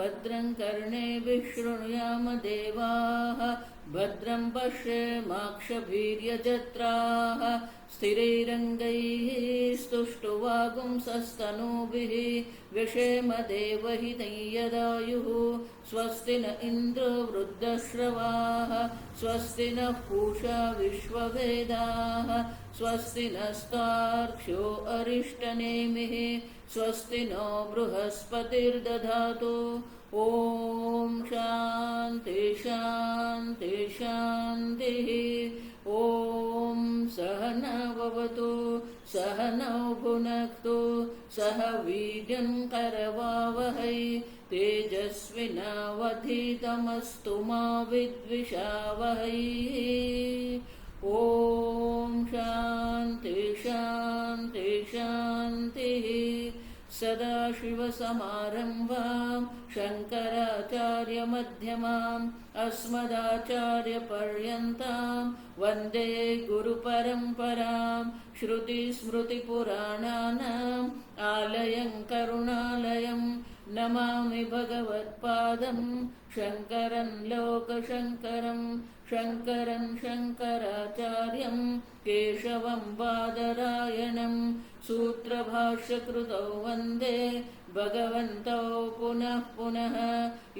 भद्रं कर्णेभिः शृणुयाम देवाः भद्रं पश्येमाक्षभिर्यजत्राः स्थिरैरङ्गैः स्तुष्टुवागुंसस्तनूभिः व्यशेम देवहितं यदायुः स्वस्ति न इन्द्रो वृद्धश्रवाः स्वस्ति नः पूषा विश्ववेदाः स्वस्ति नस्तार्क्ष्यो अरिष्टनेमिः स्वस्ति नो बृहस्पतिर्दधातु। ॐ शान्ति शान्ति शान्तिः। ॐ सहना भवतु सहनौ भुनक्तु सह वीर्यं करवावहै तेजस्विनावधीतमस्तु मा विद्विषावहै। ॐ शान्ति शान्ति शान्तिः। सदाशिवसमारम्भां शङ्कराचार्यमध्यमाम् अस्मदाचार्यपर्यन्तां वन्दे गुरुपरम्परां श्रुतिस्मृतिपुराणानाम् आलयं करुणालयं नमामि भगवत्पादं शङ्करं लोकशङ्करं शङ्करं शङ्कराचार्यं केशवं बादरायणं सूत्रभाष्यकृतौ वन्दे भगवन्तौ पुनः पुनः।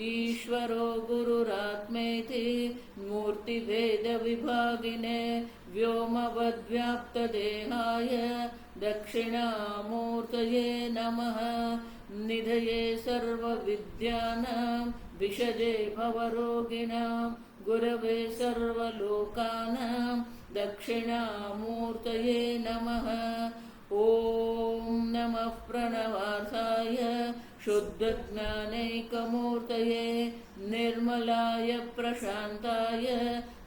ईश्वरो गुरुरात्मेति मूर्तिभेदविभागिने व्योमवद्व्याप्तदेहाय दक्षिणामूर्तये नमः। निधये सर्वविद्यानां विषजे भवरोगिणां गुरवे सर्वलोकानां दक्षिणामूर्तये नमः। ॐ नमः प्रणवार्थाय शुद्धज्ञानैकमूर्तये निर्मलाय प्रशान्ताय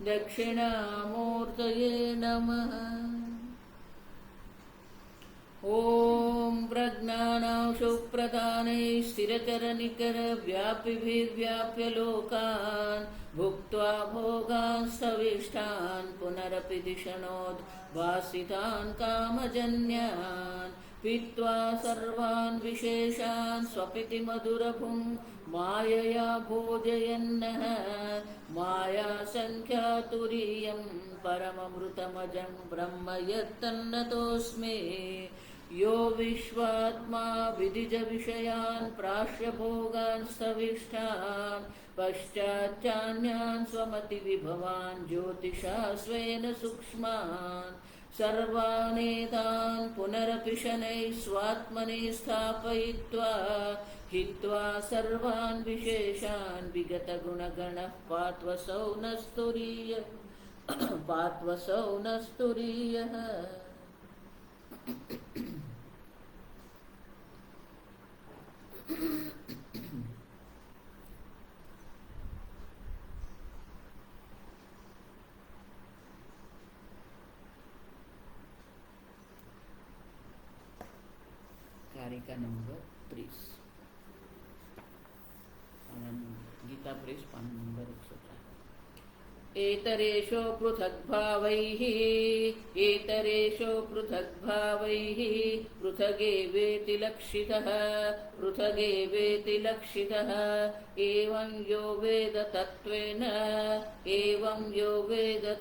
दक्षिणामूर्तये नमः। ॐ प्रज्ञानां सुप्रदानैः स्थिरचरनिकरव्यापिभिर्व्याप्य लोकान् भुक्त्वा भोगान् स्थविष्ठान् पुनरपि दिशनोद्भासितान् कामजन्यान् पीत्वा सर्वान् विशेषान् स्वपिति मधुरभुं मायया भोजयन्नः मायासङ्ख्यातुरीयं परममृतमजं ब्रह्म यत्तन्नतोऽस्मि। यो विश्वात्मा विदिजविषयान् प्राश्य भोगान् स्थविष्ठान् पश्चाच्चान्यान् स्वमतिविभवान् ज्योतिषा स्वेन सूक्ष्मान् सर्वानेतान् पुनरपि शनैः स्वात्मनि स्थापयित्वा हित्वा सर्वान् विशेषान् विगतगुणगणः पात्वसौ न स्तुरीयः। कारिका नंबर 30 गीता प्रेस पान नंबर 104। एतरेषो पृथग्भावैः पृथगेवेति लक्षितः एवं यो वेद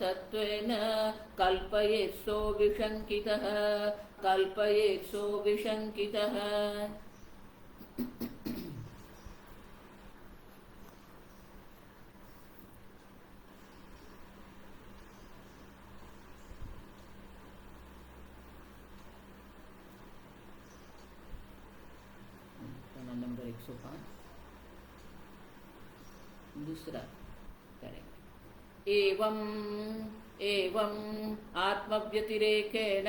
तत्त्वेन कल्पयेत्सो विशङ्कितः। नंबर 105 दूसरा करेंगे। एवं आत्मव्यतिरेकेण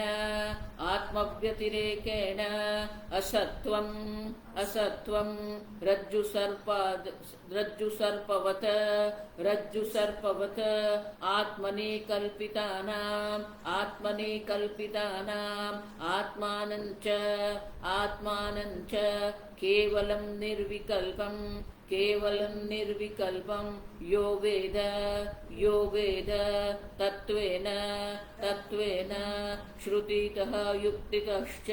असत्वं रज्जुसर्पवत् आत्मनि कल्पितानाम् आत्मानं च केवलं निर्विकल्पं यो वेद तत्त्वेन श्रुतितः युक्तितश्च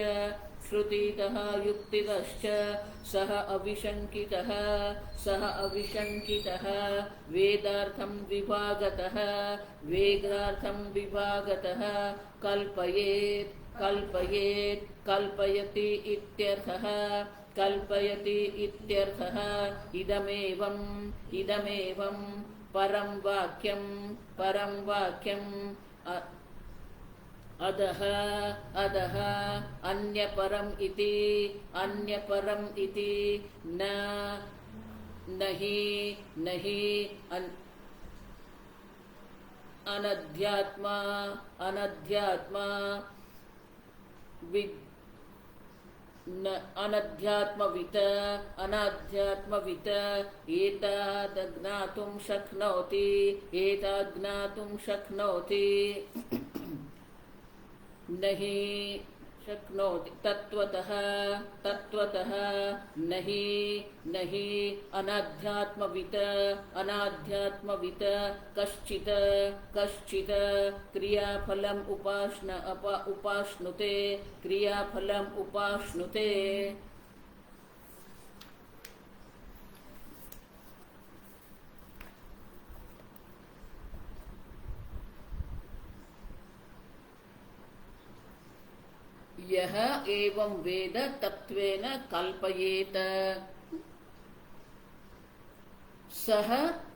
श्रुतितः युक्तितश्च सः अविशङ्कितः वेदार्थं विभागतः कल्पयति इत्यर्थः इदमेवं परं वाक्यं अधः अन्यपरम् इति नहि अनध्यात्मा अनाध्यात्मवित् एतद्ज्ञातुं शक्नोति नहि शक्नोति तत्वतः नहि अनाध्यात्मवित् कश्चित् क्रियाफलम् उपाश्नुते यह एवं वेद तत्वेन कल्पयेत सह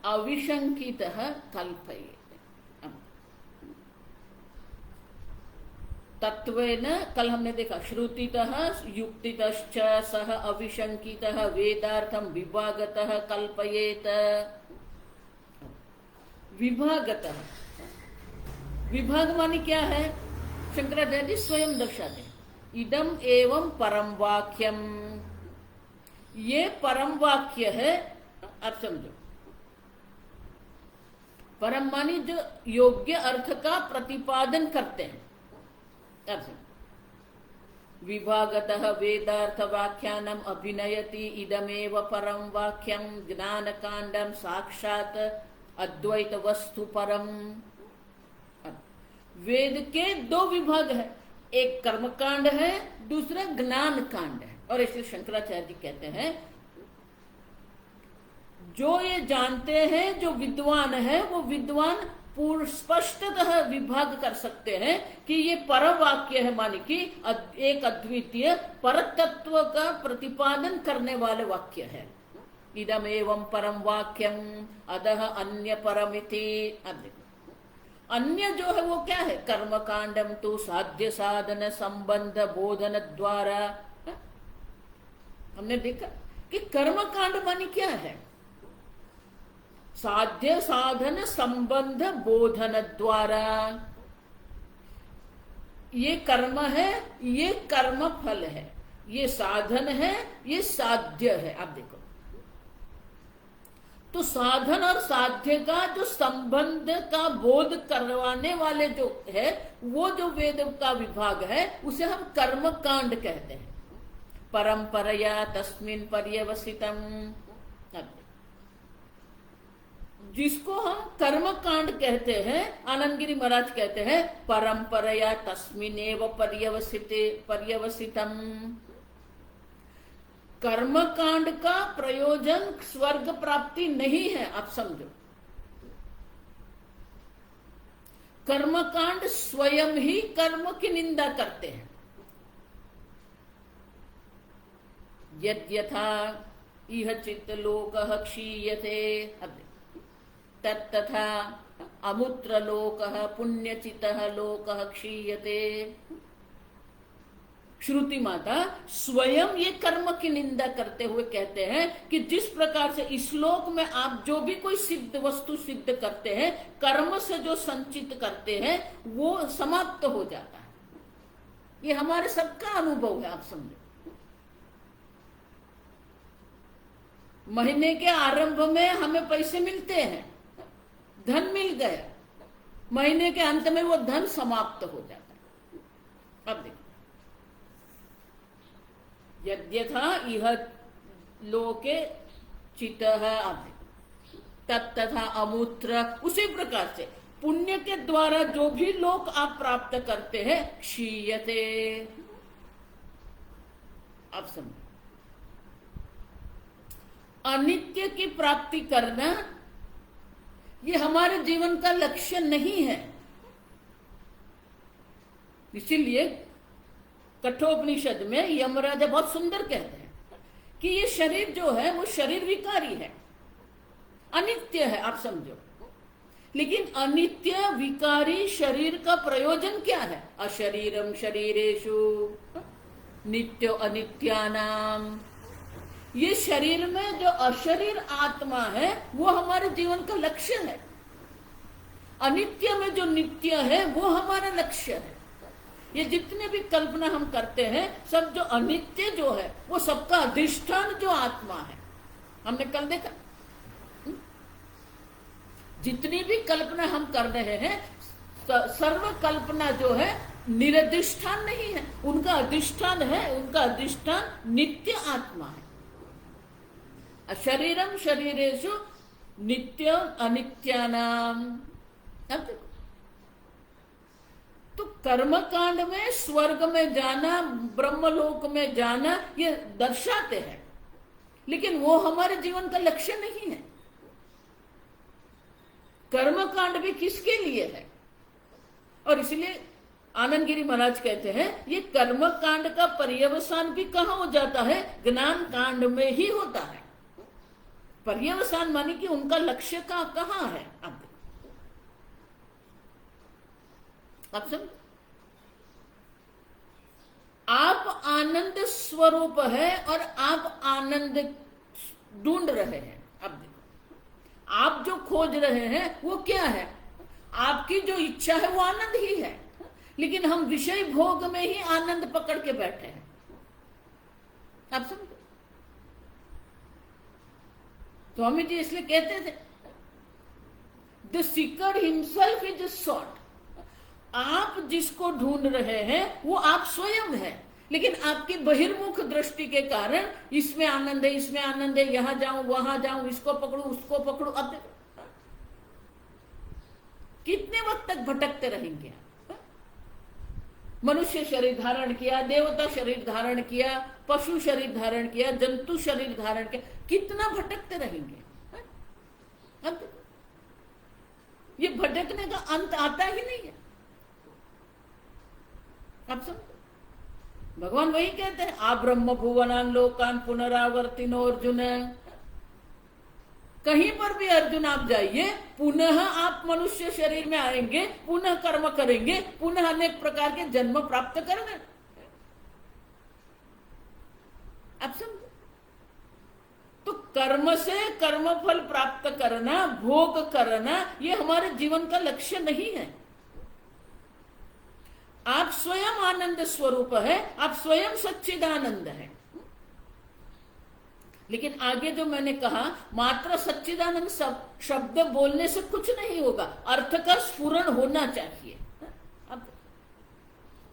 अविशंकितः कल्पयेत। तत्वेन कल हमने देखा श्रुतितः युक्तितश्च सह अविशंकितः वेदार्थं विभागतः कल्पयेत। विभाग माने क्या है? शंकराचार्य स्वयं दर्शाते हैं। इदम एवं परम वाक्यम, ये परम वाक्य है। आप समझो, परम मानी जो योग्य अर्थ का प्रतिपादन करते हैं। आप समझो, विभागतः वेदार्थ व्याख्यानम अभिनयति इदमेव परम वाक्यम ज्ञान कांडम साक्षात अद्वैत वस्तु परम। वेद के दो विभाग है, एक कर्मकांड है, दूसरा ज्ञान कांड है। और इसलिए शंकराचार्य जी कहते हैं जो ये जानते हैं, जो विद्वान है, वो विद्वान पूर्ण स्पष्टतः विभाग कर सकते हैं कि ये परम वाक्य है, मानी कि एक अद्वितीय परतत्व का प्रतिपादन करने वाले वाक्य है। इदम एवं परम वाक्यम अदह अन्य परमिति। अब देखो, अन्य जो है वो क्या है? कर्म कांडम तो साध्य साधन संबंध बोधन द्वारा। हमने देखा कि कर्म कांड मानी क्या है? साध्य साधन संबंध बोधन द्वारा। ये कर्म है, ये कर्म फल है, ये साधन है, ये साध्य है। आप देखो, तो साधन और साध्य का जो संबंध का बोध करवाने वाले जो है, वो जो वेद का विभाग है, उसे हम कर्म कांड कहते हैं। परंपरया तस्मिन् पर्यवसितम, जिसको हम कर्म कांड कहते हैं। आनंदगिरी महाराज कहते हैं परंपरया तस्मिन्नेव पर्यवसितम। कर्म कांड का प्रयोजन स्वर्ग प्राप्ति नहीं है। आप समझो, कर्म कांड स्वयं ही कर्म की निंदा करते हैं। यद्यथा इह चित्त लोकः क्षीयते तत्तथा अमुत्र लोकः पुण्यचितः लोकः क्षीयते। श्रुति माता स्वयं ये कर्म की निंदा करते हुए कहते हैं कि जिस प्रकार से इस श्लोक में आप जो भी कोई सिद्ध वस्तु सिद्ध करते हैं, कर्म से जो संचित करते हैं, वो समाप्त हो जाता है। ये हमारे सबका अनुभव है। आप समझो, महीने के आरंभ में हमें पैसे मिलते हैं, धन मिल गया, महीने के अंत में वो धन समाप्त हो जाता है। अब देखो, यद्यथा इह लोके चितः तत्तथा अमूत्र, उसी प्रकार से पुण्य के द्वारा जो भी लोक आप प्राप्त करते हैं, क्षीयते, आप समझो, अनित्य की प्राप्ति करना ये हमारे जीवन का लक्ष्य नहीं है। इसीलिए कठोपनिषद में यमराजा बहुत सुंदर कहते हैं कि ये शरीर जो है वो शरीर विकारी है, अनित्य है, आप समझो। लेकिन अनित्य विकारी शरीर का प्रयोजन क्या है? अशरीरम शरीरेषु नित्यो अनित्यानाम। ये शरीर में जो अशरीर आत्मा है वो हमारे जीवन का लक्ष्य है। अनित्य में जो नित्य है वो हमारा लक्ष्य है। ये जितने भी कल्पना हम करते हैं सब जो अनित्य जो है वो सबका अधिष्ठान जो आत्मा है, हमने कल देखा। जितनी भी कल्पना हम कर रहे हैं सर्व कल्पना जो है निरधिष्ठान नहीं है, उनका अधिष्ठान है, उनका अधिष्ठान नित्य आत्मा है। अशरीरम शरीरेषु नित्य अनित्यानाम। अब देखो, तो कर्मकांड में स्वर्ग में जाना, ब्रह्मलोक में जाना ये दर्शाते हैं, लेकिन वो हमारे जीवन का लक्ष्य नहीं है। कर्मकांड भी किसके लिए है? और इसलिए आनंद गिरी महाराज कहते हैं ये कर्मकांड का पर्यवसान भी कहां हो जाता है? ज्ञान कांड में ही होता है। पर्यवसान माने कि उनका लक्ष्य का कहां है? आप समझ, आप आनंद स्वरूप है और आप आनंद ढूंढ रहे हैं। अब देखो, आप जो खोज रहे हैं वो क्या है? आपकी जो इच्छा है वो आनंद ही है, लेकिन हम विषय भोग में ही आनंद पकड़ के बैठे हैं। आप समझो, स्वामी जी इसलिए कहते थे the seeker himself is sought. आप जिसको ढूंढ रहे हैं वो आप स्वयं है, लेकिन आपकी बहिर्मुख दृष्टि के कारण इसमें आनंद है, इसमें आनंद है, यहां जाऊं वहां जाऊं, इसको पकड़ू उसको पकड़ू। अब कितने वक्त तक भटकते रहेंगे? मनुष्य शरीर धारण किया, देवता शरीर धारण किया, पशु शरीर धारण किया, जंतु शरीर धारण किया, कितना भटकते रहेंगे? अब ये भटकने का अंत आता ही नहीं है। आप समझो, भगवान वही कहते हैं आ ब्रह्म भुवनान लोकान पुनरावर्तिनो अर्जुन। कहीं पर भी अर्जुन आप जाइए, पुनः आप मनुष्य शरीर में आएंगे, पुनः कर्म करेंगे, पुनः अनेक प्रकार के जन्म प्राप्त करेंगे। आप समझो, तो कर्म से कर्मफल प्राप्त करना, भोग करना, ये हमारे जीवन का लक्ष्य नहीं है। आप स्वयं आनंद स्वरूप है, आप स्वयं सच्चिदानंद है। लेकिन आगे जो मैंने कहा, मात्र सच्चिदानंद शब्द बोलने से कुछ नहीं होगा, अर्थ का स्फुरण होना चाहिए। अब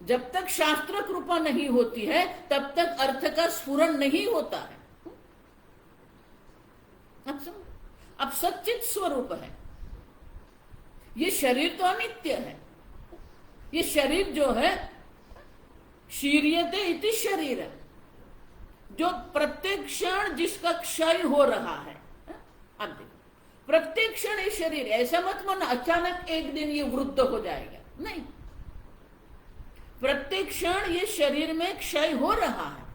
जब तक शास्त्र कृपा नहीं होती है तब तक अर्थ का स्फुरण नहीं होता है। अब सच्चित स्वरूप है, ये शरीर तो अनित्य है। ये शरीर जो है शीर्यते इति शरीर, जो प्रत्येक क्षण जिसका क्षय हो रहा है। अब देखो, प्रत्येक क्षण ये शरीर, ऐसा मत मानो अचानक एक दिन ये वृद्ध हो जाएगा, नहीं। प्रत्येक क्षण ये शरीर में क्षय हो रहा है।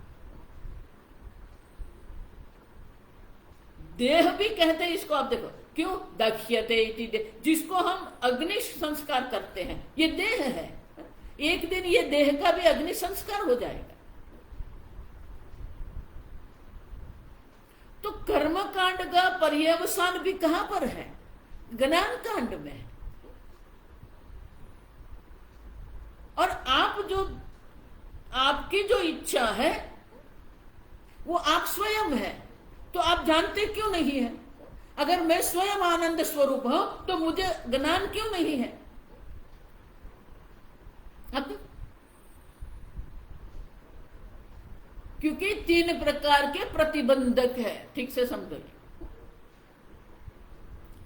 देह भी कहते हैं इसको, आप देखो क्यों, दह्यते इति देह, जिसको हम अग्नि संस्कार करते हैं, ये देह है। एक दिन ये देह का भी अग्नि संस्कार हो जाएगा। तो कर्म कांड का पर्यवसान भी कहां पर है? ज्ञान कांड में। और आपकी जो इच्छा है वो आप स्वयं है, तो आप जानते क्यों नहीं है? अगर मैं स्वयं आनंद स्वरूप हूं तो मुझे ज्ञान क्यों नहीं है? अब क्योंकि 3 प्रकार के प्रतिबंधक है, ठीक से समझो।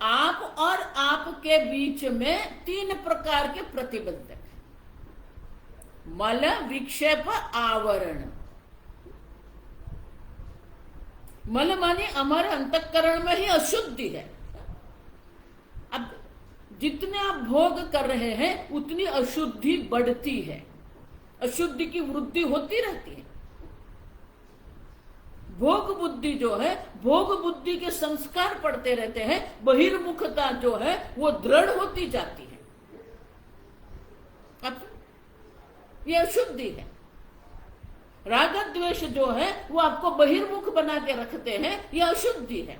आप और आपके बीच में 3 प्रकार के प्रतिबंधक है। मल, विक्षेप, आवरण। मल माने हमारे अंतःकरण में ही अशुद्धि है। अब जितने आप भोग कर रहे हैं उतनी अशुद्धि बढ़ती है, अशुद्धि की वृद्धि होती रहती है। भोग बुद्धि जो है, भोग बुद्धि के संस्कार पड़ते रहते हैं, बहिर्मुखता जो है वो दृढ़ होती जाती है। अब ये अशुद्धि है। राग द्वेष जो है वो आपको बहिर्मुख बना के रखते हैं, ये अशुद्धि है।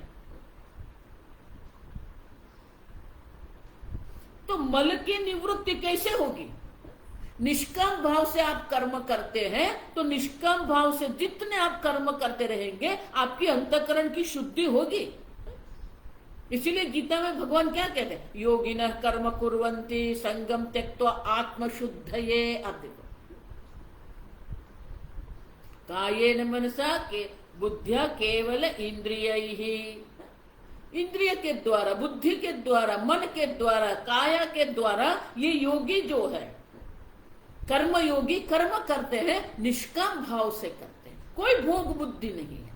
तो मल की निवृत्ति कैसे होगी? निष्काम भाव से आप कर्म करते हैं तो निष्काम भाव से जितने आप कर्म करते रहेंगे आपकी अंतःकरण की शुद्धि होगी। इसीलिए गीता में भगवान क्या कहते हैं? योगिनः कर्म कुर्वन्ति संगम त्यक्त्वा आत्मशुद्धये। अब देखो, कायेन मनसा के बुद्धिया केवल इंद्रियैः, इंद्रिय के द्वारा, बुद्धि के द्वारा, मन के द्वारा, काया के द्वारा ये योगी जो है कर्म योगी कर्म करते हैं, निष्काम भाव से करते हैं, कोई भोग बुद्धि नहीं है।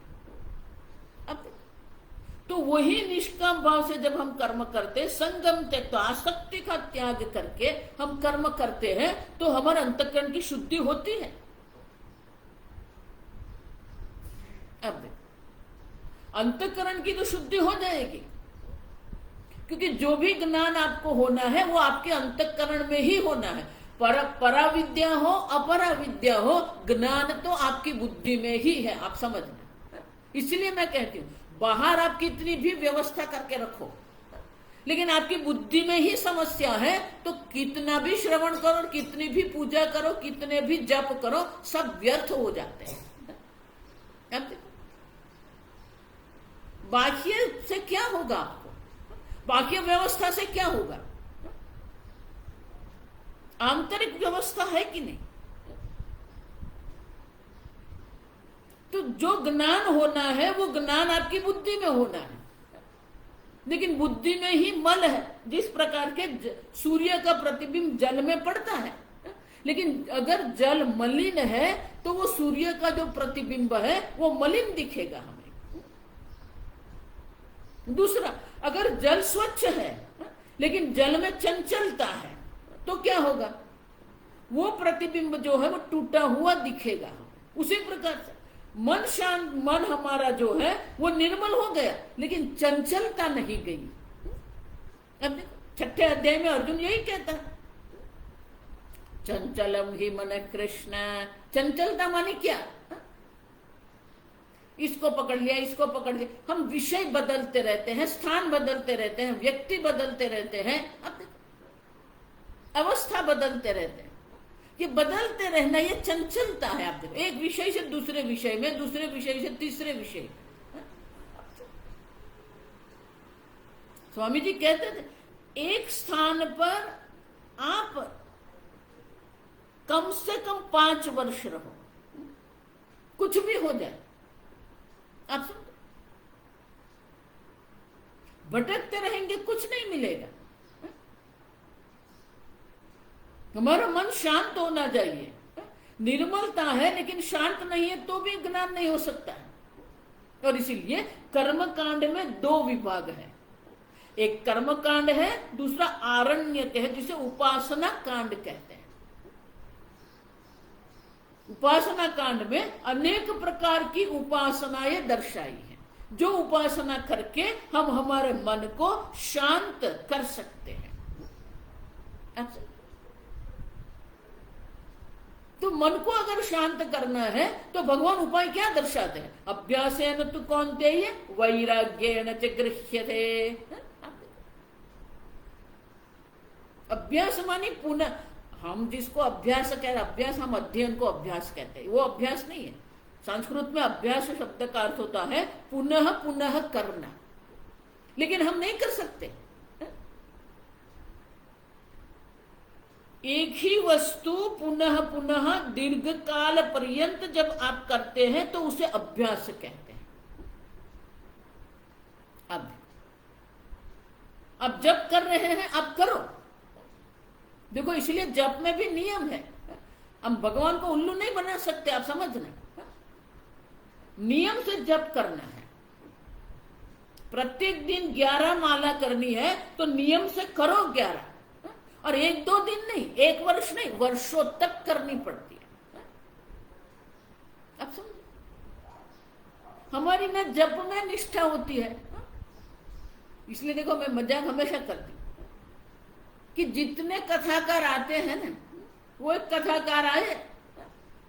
अब तो वही निष्काम भाव से जब हम कर्म करते, संगम त्यक्त्वा, आसक्ति का त्याग करके हम कर्म करते हैं तो हमारे अंतःकरण की शुद्धि होती है। अब अंतःकरण की तो शुद्धि हो जाएगी, क्योंकि जो भी ज्ञान आपको होना है वो आपके अंतःकरण में ही होना है। पराविद्या हो अपरा विद्या हो, ज्ञान तो आपकी बुद्धि में ही है, आप समझना। इसलिए मैं कहती हूं बाहर आप कितनी भी व्यवस्था करके रखो, लेकिन आपकी बुद्धि में ही समस्या है तो कितना भी श्रवण करो, कितनी भी पूजा करो, कितने भी जप करो, सब व्यर्थ हो जाते हैं। बाह्य से क्या होगा आपको? बाह्य व्यवस्था से क्या होगा? आंतरिक व्यवस्था है कि नहीं? तो जो ज्ञान होना है वो ज्ञान आपकी बुद्धि में होना है, लेकिन बुद्धि में ही मल है। जिस प्रकार के सूर्य का प्रतिबिंब जल में पड़ता है, लेकिन अगर जल मलिन है तो वो सूर्य का जो प्रतिबिंब है वो मलिन दिखेगा हमें। दूसरा, अगर जल स्वच्छ है लेकिन जल में चंचलता है तो क्या होगा? वो प्रतिबिंब जो है वो टूटा हुआ दिखेगा। उसी प्रकार से मन शांत, मन हमारा जो है वो निर्मल हो गया लेकिन चंचलता नहीं गई। अब देखो छठे अध्याय में अर्जुन यही कहता है, चंचलम ही मन कृष्ण। चंचलता माने क्या? इसको पकड़ लिया, इसको पकड़ लिया। हम विषय बदलते रहते हैं, स्थान बदलते रहते हैं, व्यक्ति बदलते रहते हैं, अवस्था बदलते रहते हैं। ये बदलते रहना ये चंचलता है। आप देखो, एक विषय से दूसरे विषय में, दूसरे विषय से तीसरे विषय। स्वामी जी कहते थे एक स्थान पर आप कम से कम 5 वर्ष रहो, कुछ भी हो जाए, आप समझो, भटकते रहेंगे कुछ नहीं मिलेगा। हमारा मन शांत होना चाहिए। निर्मलता है लेकिन शांत नहीं है तो भी ज्ञान नहीं हो सकता है। और इसीलिए कर्म कांड में 2 विभाग है, एक कर्म कांड है, दूसरा आरण्यक है, जिसे उपासना कांड कहते हैं। उपासना कांड में अनेक प्रकार की उपासनाएं दर्शाई हैं, जो उपासना करके हम हमारे मन को शांत कर सकते हैं। तो मन को अगर शांत करना है तो भगवान उपाय क्या दर्शाते हैं? अभ्यासेन तु कौन्तेय वैराग्येन च गृह्यते। अभ्यास मानी पुनः, हम जिसको अभ्यास कहते हैं, अभ्यास हम अध्ययन को अभ्यास कहते हैं, वो अभ्यास नहीं है। संस्कृत में अभ्यास शब्द का अर्थ होता है पुनः पुनः करना, लेकिन हम नहीं कर सकते। एक ही वस्तु पुनः पुनः दीर्घ काल पर्यंत जब आप करते हैं तो उसे अभ्यास कहते हैं। अब जब कर रहे हैं आप करो। देखो इसलिए जप में भी नियम है, हम भगवान को उल्लू नहीं बना सकते, आप समझना। नियम से जप करना है, प्रत्येक दिन 11 माला करनी है तो नियम से करो 11, और 1-2 दिन नहीं, 1 वर्ष नहीं, वर्षों तक करनी पड़ती है। अब समझ, हमारी ना जप में निष्ठा होती है। इसलिए देखो मैं मजाक हमेशा करती हूँ कि जितने कथाकार आते हैं ना, वो एक कथाकार आए,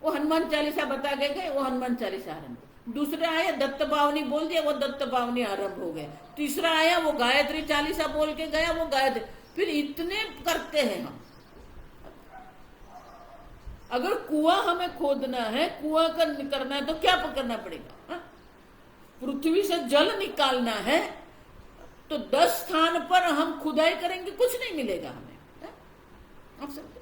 वो हनुमान चालीसा बता के गए, वो हनुमान चालीसा आरंभ, दूसरे आए दत्त बावनी बोल दिया, वो दत्त बावनी आरंभ हो गए, तीसरा आया वो गायत्री चालीसा बोल के गया, वो गायत्री, फिर इतने करते हैं हम। अगर कुआं हमें खोदना है, कुआं करना है तो क्या करना पड़ेगा? पृथ्वी से जल निकालना है तो 10 स्थान पर हम खुदाई करेंगे, कुछ नहीं मिलेगा हमें। आप समझे?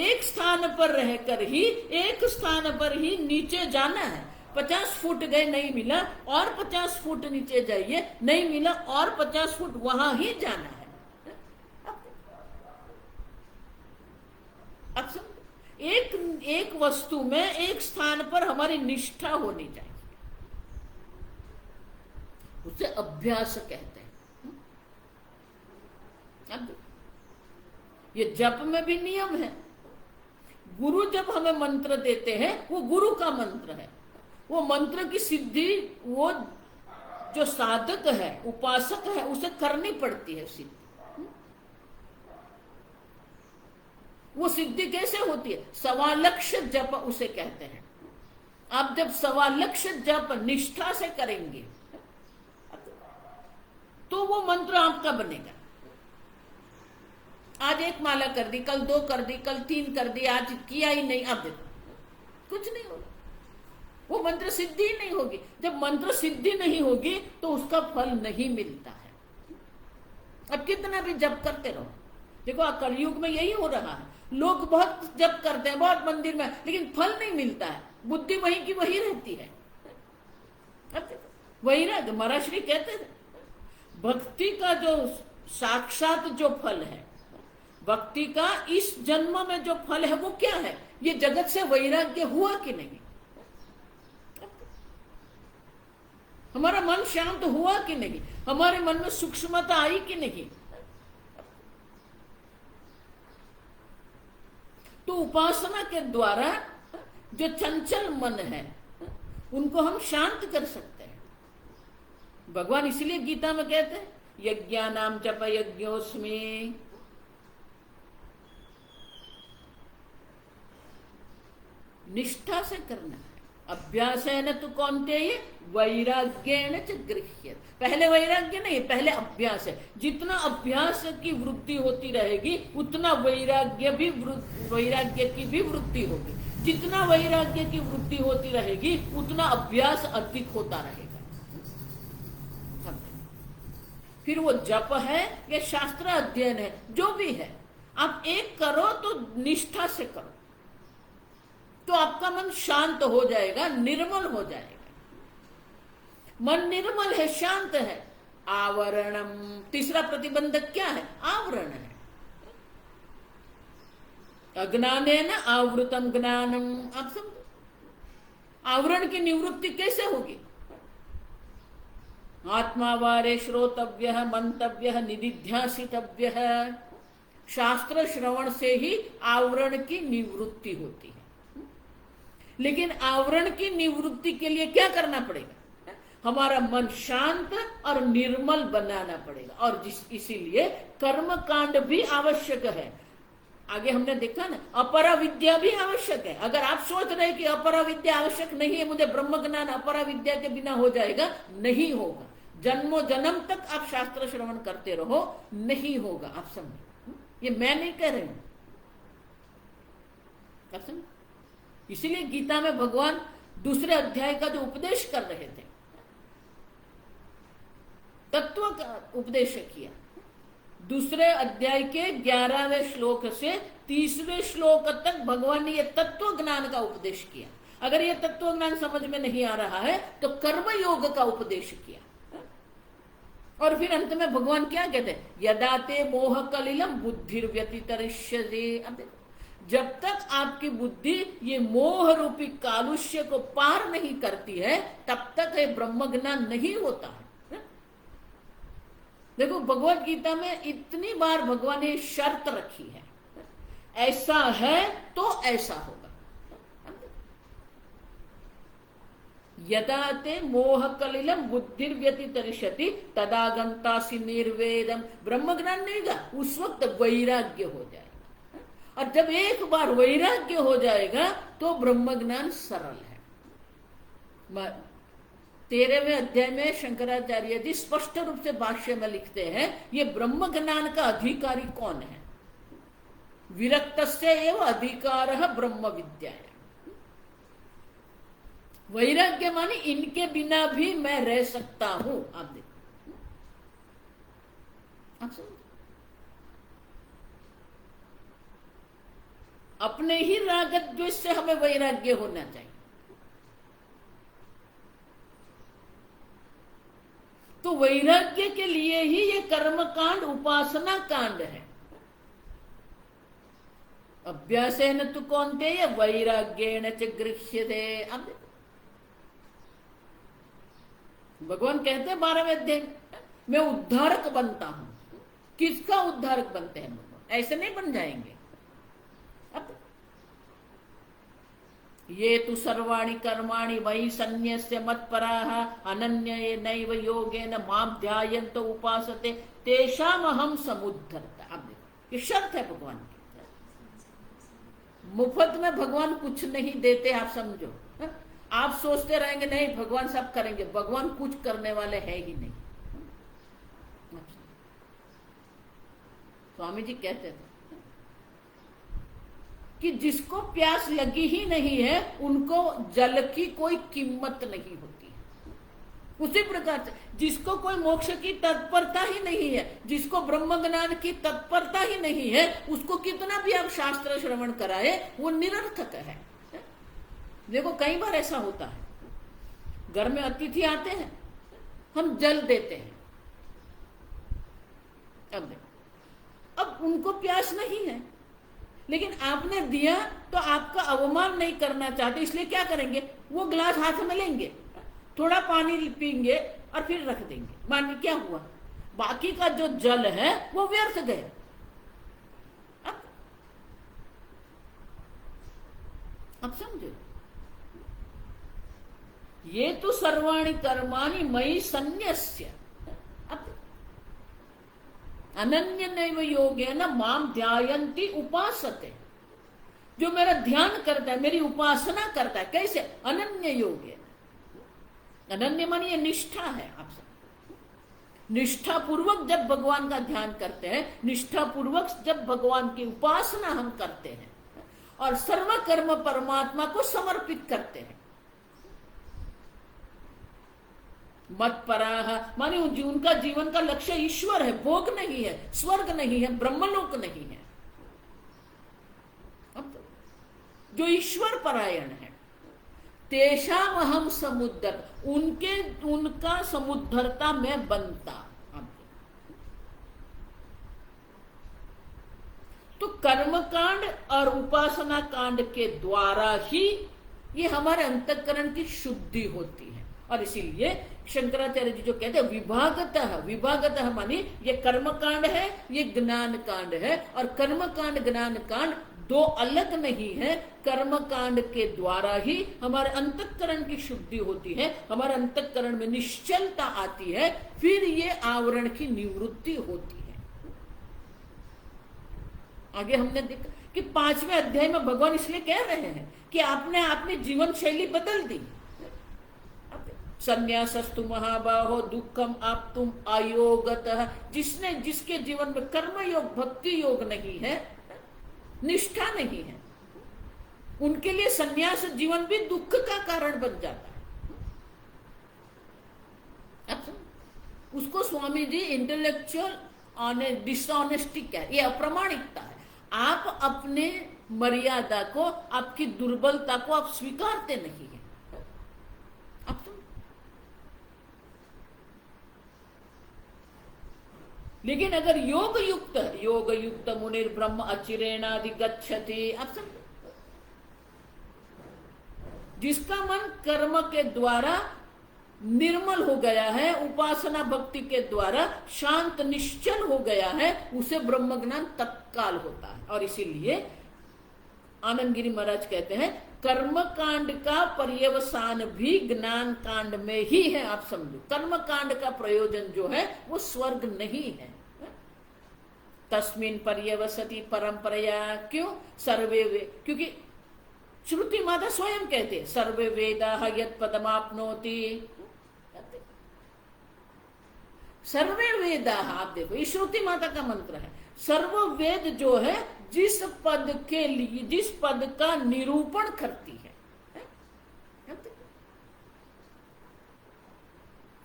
एक स्थान पर रहकर ही, एक स्थान पर ही नीचे जाना है। 50 फुट गए नहीं मिला, और 50 फुट नीचे जाइए नहीं मिला, और 50 फुट वहां ही जाना है। अब समझे? एक वस्तु में एक स्थान पर हमारी निष्ठा होनी चाहिए, उसे अभ्यास कहते हैं। अब ये जप में भी नियम है। गुरु जब हमें मंत्र देते हैं, वो गुरु का मंत्र है, वो मंत्र की सिद्धि वो जो साधक है, उपासक है, उसे करनी पड़ती है सिद्धि। वो सिद्धि कैसे होती है? 1.25 लक्ष जप उसे कहते हैं। आप जब 1.25 लक्ष जप निष्ठा से करेंगे तो वो मंत्र आपका बनेगा। आज 1 माला कर दी, कल 2 कर दी, कल 3 कर दी, आज किया ही नहीं, अब देखो कुछ नहीं होगा, वो मंत्र सिद्धि ही नहीं होगी। जब मंत्र सिद्धि नहीं होगी तो उसका फल नहीं मिलता है। अब कितना भी जप करते रहो, देखो कलयुग में यही हो रहा है, लोग बहुत जप करते हैं, बहुत मंदिर में, लेकिन फल नहीं मिलता है, बुद्धि वहीं की वही रहती है। अब देखो वैराग्य, महाराज श्री कहते थे भक्ति का जो साक्षात जो फल है, भक्ति का इस जन्म में जो फल है वो क्या है? ये जगत से वैराग्य हुआ कि नहीं, हमारा मन शांत हुआ कि नहीं, हमारे मन में सूक्ष्मता आई कि नहीं। तो उपासना के द्वारा जो चंचल मन है उनको हम शांत कर सकते हैं। भगवान इसलिए गीता में कहते हैं यज्ञानाम जप यज्ञोस्मि, निष्ठा से करना है। अभ्यास है न तो कौन्तेय वैराग्येण च गृह्यते। पहले वैराग्य नहीं, पहले अभ्यास है। जितना अभ्यास की वृद्धि होती रहेगी उतना वैराग्य की भी वृद्धि होगी। जितना वैराग्य की वृद्धि होती रहेगी उतना अभ्यास अधिक होता रहेगा। फिर वो जप है या शास्त्र अध्ययन है, जो भी है, आप एक करो तो निष्ठा से करो तो आपका मन शांत हो जाएगा, निर्मल हो जाएगा। मन निर्मल है, शांत है। आवरणम, तीसरा प्रतिबंधक क्या है? आवरण है। अज्ञानेन आवृतम ज्ञानम। आप समझो, आवरण की निवृत्ति कैसे होगी? आत्मावारे श्रोतव्य मंतव्य निदिध्यासितव्य। शास्त्र श्रवण से ही आवरण की निवृत्ति होती है। लेकिन आवरण की निवृत्ति के लिए क्या करना पड़ेगा? हमारा मन शांत और निर्मल बनाना पड़ेगा। और इसीलिए कर्म कांड भी आवश्यक है। आगे हमने देखा ना, अपरा विद्या भी आवश्यक है। अगर आप सोच रहे कि अपरा विद्या आवश्यक नहीं है, मुझे ब्रह्म ज्ञान अपरा विद्या के बिना हो जाएगा, नहीं होगा। जन्मों जन्म तक आप शास्त्र श्रवण करते रहो, नहीं होगा। आप समझो, ये मैं नहीं कह रही हूं। इसीलिए गीता में भगवान दूसरे अध्याय का जो उपदेश कर रहे थे, तत्व का उपदेश किया। दूसरे अध्याय के 11वें श्लोक से 30वें श्लोक तक भगवान ने यह तत्व ज्ञान का उपदेश किया। अगर यह तत्व ज्ञान समझ में नहीं आ रहा है तो कर्म योग का उपदेश किया। और फिर अंत में भगवान क्या कहते हैं? यदा ते मोह कलिलम बुद्धिर्व्यतितरिष्यते। अब देखो, जब तक आपकी बुद्धि ये मोह रूपी कालुष्य को पार नहीं करती है, तब तक ये ब्रह्म ज्ञान नहीं होता है। देखो भगवत गीता में इतनी बार भगवान ने शर्त रखी है, ऐसा है तो ऐसा होगा। यदा ते मोह कलिलम बुद्धिर्व्यतितरिष्यति तदा गंतासि निर्वेदम, ब्रह्म ज्ञान नहीं होगा, उस वक्त वैराग्य हो जाएगा। और जब एक बार वैराग्य हो जाएगा तो ब्रह्म ज्ञान सरल है। 13वें अध्याय में शंकराचार्य जी स्पष्ट रूप से भाष्य में लिखते हैं, ये ब्रह्म ज्ञान का अधिकारी कौन है? विरक्तस्य एव अधिकारः ब्रह्म विद्या। वैराग्य माने इनके बिना भी मैं रह सकता हूं। आप देखो, आप समझो, अपने ही राग द्वेष से हमें वैराग्य होना चाहिए। तो वैराग्य के लिए ही ये कर्म कांड उपासना कांड है। अभ्यासेन तु कौन्तेय वैराग्येण च गृह्यते। अब देखो भगवान कहते हैं 12वें अध्याय में उद्धारक बनता हूं। किसका उद्धारक बनते हैं भगवान? ऐसे नहीं बन जाएंगे। अब ये तो सर्वाणि कर्माणि मयि सन्न्यस्य मत्पराः अनन्येनैव योगेन मां ध्यायन्तो उपासते तेषामहं समुद्धर्ता। अब देखो ये शर्त है भगवान की। मुफ्त में भगवान कुछ नहीं देते, आप समझो। आप सोचते रहेंगे नहीं भगवान सब करेंगे, भगवान कुछ करने वाले हैं ही नहीं। स्वामी जी कहते थे कि जिसको प्यास लगी ही नहीं है उनको जल की कोई कीमत नहीं होती। उसी प्रकार से जिसको कोई मोक्ष की तत्परता ही नहीं है, जिसको ब्रह्म ज्ञान की तत्परता ही नहीं है, उसको कितना भी आप शास्त्र श्रवण कराए वो निरर्थक है। देखो कई बार ऐसा होता है, घर में अतिथि आते हैं, हम जल देते हैं। अब देखो, अब उनको प्यास नहीं है, लेकिन आपने दिया तो आपका अवमान नहीं करना चाहते, इसलिए क्या करेंगे, वो गिलास हाथ में लेंगे, थोड़ा पानी पीएंगे और फिर रख देंगे। मान क्या हुआ, बाकी का जो जल है वो व्यर्थ गया। अब समझो, ये तो सर्वाणि कर्माणि मयि सन्न्यस्य अनन्यनैव योगेन मां ध्यायन्ति उपासते। जो मेरा ध्यान करता है, मेरी उपासना करता है, कैसे? अनन्य योगेन। अनन्य मानी ये निष्ठा है। आप सब निष्ठा पूर्वक जब भगवान का ध्यान करते हैं, निष्ठा पूर्वक जब भगवान की उपासना हम करते हैं और सर्व कर्म परमात्मा को समर्पित करते हैं, मत्पराः माने उनका जीवन का लक्ष्य ईश्वर है, भोग नहीं है, स्वर्ग नहीं है, ब्रह्मलोक नहीं है। अब जो ईश्वर परायण है, तेषाम अहम समुद्धर, उनका समुद्धरता में बनता। तो कर्म कांड और उपासना कांड के द्वारा ही ये हमारे अंतःकरण की शुद्धि होती है। और इसीलिए शंकराचार्य जी जो कहते हैं विभागतः मानी ये कर्म कांड है, ये ज्ञान कांड है। और कर्म कांड ज्ञान कांड दो अलग नहीं है। कर्म कांड के द्वारा ही हमारे अंतःकरण की शुद्धि होती है, हमारे अंतःकरण में निश्चलता आती है, फिर ये आवरण की निवृत्ति होती है। आगे हमने देखा कि 5वें अध्याय में भगवान इसलिए कह रहे हैं कि आपने अपनी जीवन शैली बदल दी। संन्यासस्तु महाबाहो दुखम आप तुम आयोगतः। जिसके जीवन में कर्म योग भक्ति योग नहीं है, निष्ठा नहीं है, उनके लिए संन्यास जीवन भी दुख का कारण बन जाता है। उसको स्वामी जी इंटेलेक्चुअल डिसऑनेस्टी क्या है, ये अप्रामाणिकता है। आप अपने मर्यादा को, आपकी दुर्बलता को आप स्वीकारते नहीं है। आप लेकिन अगर योग युक्त मुनिर ब्रह्म अचिरेणाधिगच्छति, आप समझो, जिसका मन कर्म के द्वारा निर्मल हो गया है, उपासना भक्ति के द्वारा शांत निश्चल हो गया है, उसे ब्रह्म ज्ञान तत्काल होता है। और इसीलिए आनंद गिरी महाराज कहते हैं कर्म कांड का पर्यवसान भी ज्ञान कांड में ही है। आप समझो, कर्म कांड का प्रयोजन जो है वो स्वर्ग नहीं है। तस्मिन पर्यवसति परंपराया, क्यों? सर्वे क्योंकि श्रुति माता स्वयं कहते सर्वे वेदा यत् पदमाप्नोति। सर्वे वेदा, आप देखो ये श्रुति माता का मंत्र है। सर्व वेद जो है जिस पद के लिए, जिस पद का निरूपण करती है,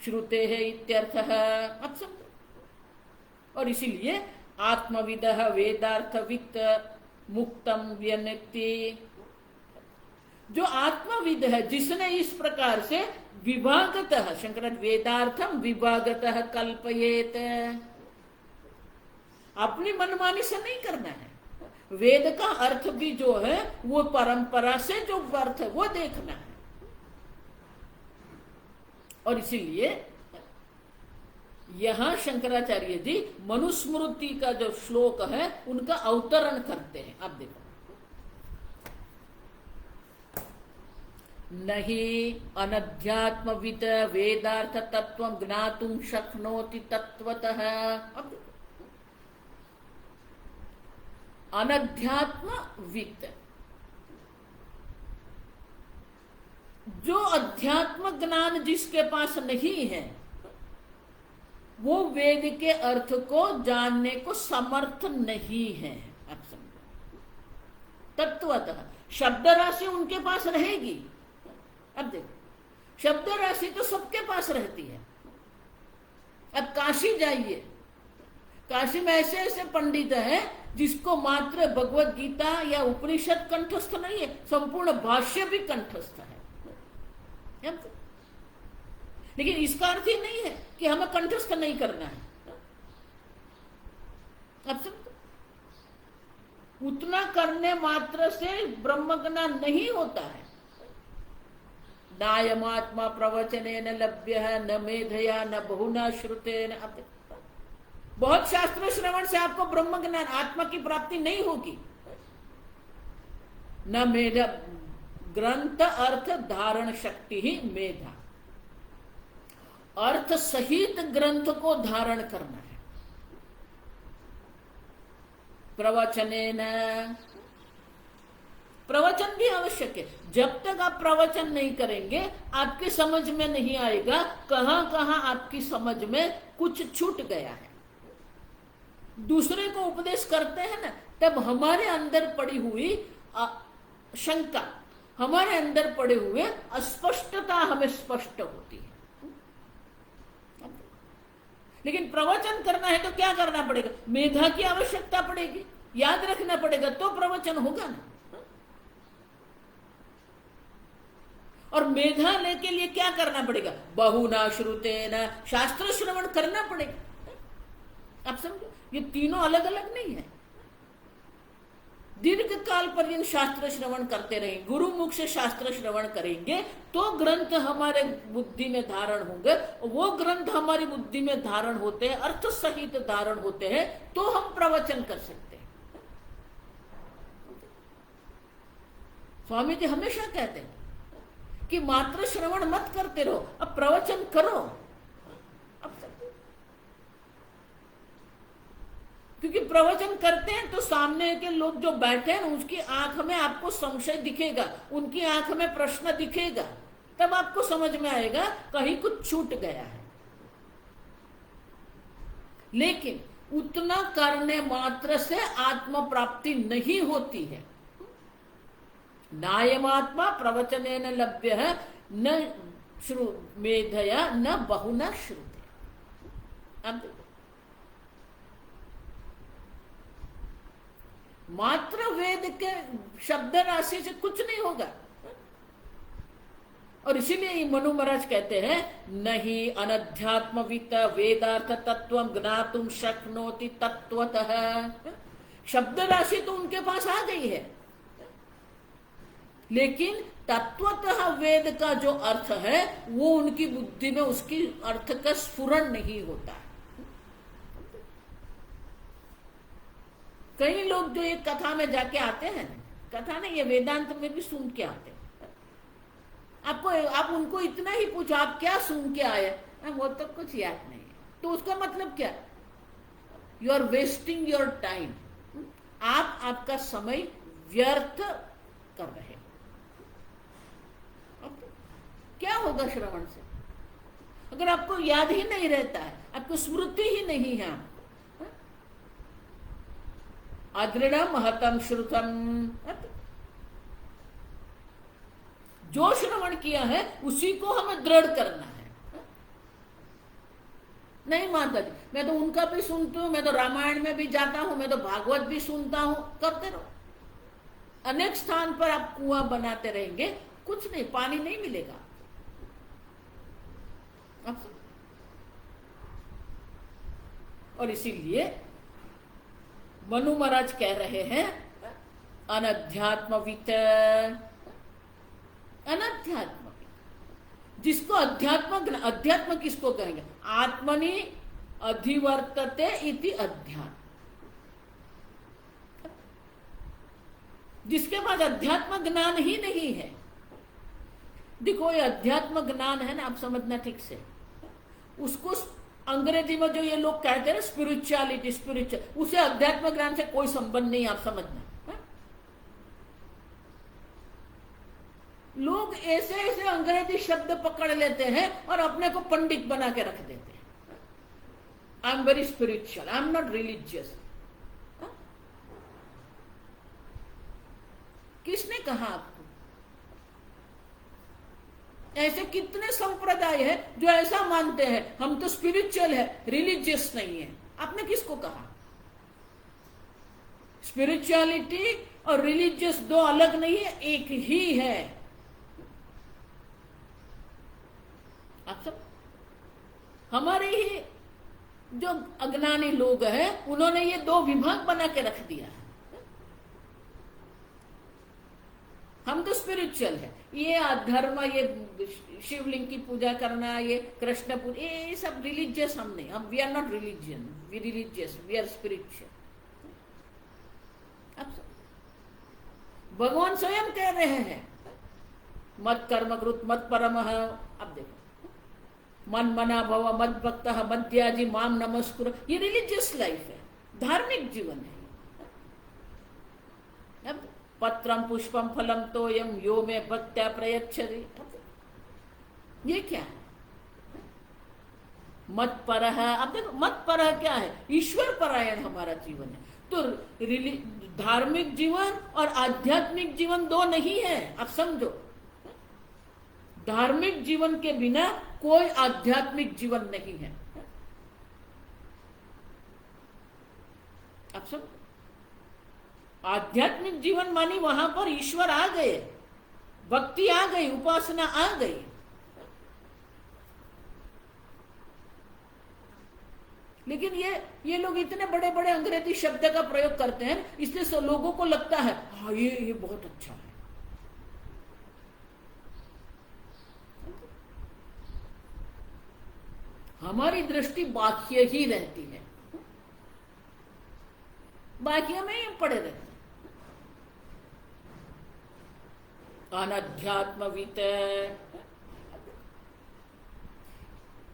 श्रुते है इत्यर्थः। अब समझो। और इसीलिए आत्मविदः वेदार्थवित् मुक्तम व्यनक्ति, जो आत्मविद है, जिसने इस प्रकार से विभागतः, शंकराचार्य वेदार्थम विभागतः कल्पयेत, अपनी मनमानी से नहीं करना है। वेद का अर्थ भी जो है वो परंपरा से जो अर्थ है वो देखना है। और इसीलिए यहां शंकराचार्य जी मनुस्मृति का जो श्लोक है उनका अवतरण करते हैं। आप देखो, नहीं अनध्यात्मविद वेदार्थ तत्व ज्ञातुं शक्नोति तत्वतः। अब अनध्यात्मविद, जो अध्यात्म ज्ञान जिसके पास नहीं है वो वेद के अर्थ को जानने को समर्थ नहीं है। आप समझो, तत्वतः शब्द राशि उनके पास रहेगी। अब देखो, शब्द राशि तो सबके पास रहती है। अब काशी जाइए, काशी में ऐसे ऐसे पंडित हैं जिसको मात्र भगवत गीता या उपनिषद कंठस्थ नहीं है, संपूर्ण भाष्य भी कंठस्थ है। लेकिन इसका अर्थ ही नहीं है कि हमें कंठस्थ नहीं करना है। अब समझो, उतना करने मात्र से ब्रह्म ज्ञान नहीं होता है। नायमात्मा प्रवचनेन लभ्यः न मेधया न बहुना श्रुतेन। बहुत शास्त्र श्रवण से आपको ब्रह्म ज्ञान, आत्मा की प्राप्ति नहीं होगी। न मेधा, ग्रंथ अर्थ धारण शक्ति ही मेधा, अर्थ सहित ग्रंथ को धारण करना है। प्रवचनेन, प्रवचन भी आवश्यक है। जब तक आप प्रवचन नहीं करेंगे आपके समझ में नहीं आएगा कहां कहां आपकी समझ में कुछ छूट गया है। दूसरे को उपदेश करते हैं ना, तब हमारे अंदर पड़ी हुई शंका, हमारे अंदर पड़े हुए अस्पष्टता हमें स्पष्ट होती है। लेकिन प्रवचन करना है तो क्या करना पड़ेगा? मेधा की आवश्यकता पड़ेगी, याद रखना पड़ेगा, तो प्रवचन होगा ना। और मेधा लेके लिए क्या करना पड़ेगा? बहुना श्रुतेन, शास्त्र श्रवण करना पड़ेगा। आप समझो, ये तीनों अलग अलग नहीं है। दीर्घ काल पर्यंत शास्त्र श्रवण करते रहेंगे, गुरु मुख से शास्त्र श्रवण करेंगे तो ग्रंथ हमारे बुद्धि में धारण होंगे। वो ग्रंथ हमारी बुद्धि में धारण होते हैं, अर्थ सहित धारण होते हैं, तो हम प्रवचन कर सकते हैं। स्वामी जी हमेशा कहते हैं कि मात्र श्रवण मत करते रहो, अब प्रवचन करो। अब क्योंकि प्रवचन करते हैं तो सामने के लोग जो बैठे हैं उसकी आंख में आपको संशय दिखेगा, उनकी आंख में प्रश्न दिखेगा, तब आपको समझ में आएगा कहीं कुछ छूट गया है। लेकिन उतना करने मात्र से आत्म प्राप्ति नहीं होती है। नायमात्मा प्रवचनेन लभ्यः न मेधया न बहुना श्रुते। अब मात्र वेद के शब्द राशि से कुछ नहीं होगा। और इसीलिए मनु महाराज कहते हैं नहीं अनध्यात्मवित वेदार्थ तत्व ज्ञातुम शक्नोति तत्वतः। शब्द राशि तो उनके पास आ गई है, लेकिन तत्वतः वेद का जो अर्थ है वो उनकी बुद्धि में उसकी अर्थ का स्फुरण नहीं होता है। कई लोग जो एक कथा में जाके आते हैं, कथा नहीं ये वेदांत में भी सुन के आते हैं, आप उनको इतना ही पूछो आप क्या सुन के आए, वो तो कुछ याद नहीं है, तो उसका मतलब क्या, you are wasting your time, आप आपका समय व्यर्थ कर रहे। क्या होगा श्रवण से? अगर आपको याद ही नहीं रहता है, आपको स्मृति ही नहीं है, अदृढ़ महतम श्रुतम, जो श्रवण किया है उसी को हमें दृढ़ करना है। नहीं माता जी मैं तो उनका भी सुनती हूँ, मैं तो रामायण में भी जाता हूं, मैं तो भागवत भी सुनता हूं, करते रहो। अनेक स्थान पर आप कुआं बनाते रहेंगे, कुछ नहीं, पानी नहीं मिलेगा। और इसीलिए मनु महाराज कह रहे हैं अनध्यात्मवित, अनध्यात्म, जिसको अध्यात्म, अध्यात्म किसको कहेंगे, आत्मनि अधिवर्तते इति अध्यात्म, जिसके पास अध्यात्म ज्ञान ही नहीं है। देखो ये अध्यात्म ज्ञान है ना, आप समझना ठीक से, उसको अंग्रेजी में जो ये लोग कहते हैं स्पिरिचुअलिटी, स्पिरिचुअल, उसे अध्यात्म ज्ञान से कोई संबंध नहीं, आप समझना। लोग ऐसे ऐसे अंग्रेजी शब्द पकड़ लेते हैं और अपने को पंडित बना के रख देते हैं। आई am very spiritual, I am not religious. किसने कहा आपको? ऐसे कितने संप्रदाय है जो ऐसा मानते हैं हम तो स्पिरिचुअल है, रिलीजियस नहीं है। आपने किसको कहा? स्पिरिचुअलिटी और रिलीजियस दो अलग नहीं है, एक ही है। आप सब हमारे ही जो अज्ञानी लोग हैं उन्होंने ये दो विभाग बना के रख दिया है। हम तो स्पिरिचुअल है, ये अधर्म, ये शिवलिंग की पूजा करना, ये कृष्ण पूजा, ये सब रिलीजियस हम नहीं, हम we are not religion, we religious, we are spiritual. भगवान स्वयं कह रहे हैं मत कर्म कृत मत परमः। अब देखो, मन मना भव मत भक्त मध्याजी माम नमस्कुर, ये रिलीजियस लाइफ है, धार्मिक जीवन है। अब पत्रम पुष्पम फलम तोयम यो में भक्त्या प्रयच्छति, ये क्या है? मत परः। अब देखो मत परः क्या है? ईश्वर परायण हमारा जीवन है। तो धार्मिक जीवन और आध्यात्मिक जीवन दो नहीं है, आप समझो। धार्मिक जीवन के बिना कोई आध्यात्मिक जीवन नहीं है। आप सब आध्यात्मिक जीवन मानी वहां पर ईश्वर आ गए, भक्ति आ गई, उपासना आ गई। लेकिन ये लोग इतने बड़े बड़े अंग्रेजी शब्द का प्रयोग करते हैं, इसलिए लोगों को लगता है हाँ ये बहुत अच्छा है। हमारी दृष्टि बाह्य ही रहती है, बाह्य में ही पड़े रहते हैं। अनाध्यात्मवित,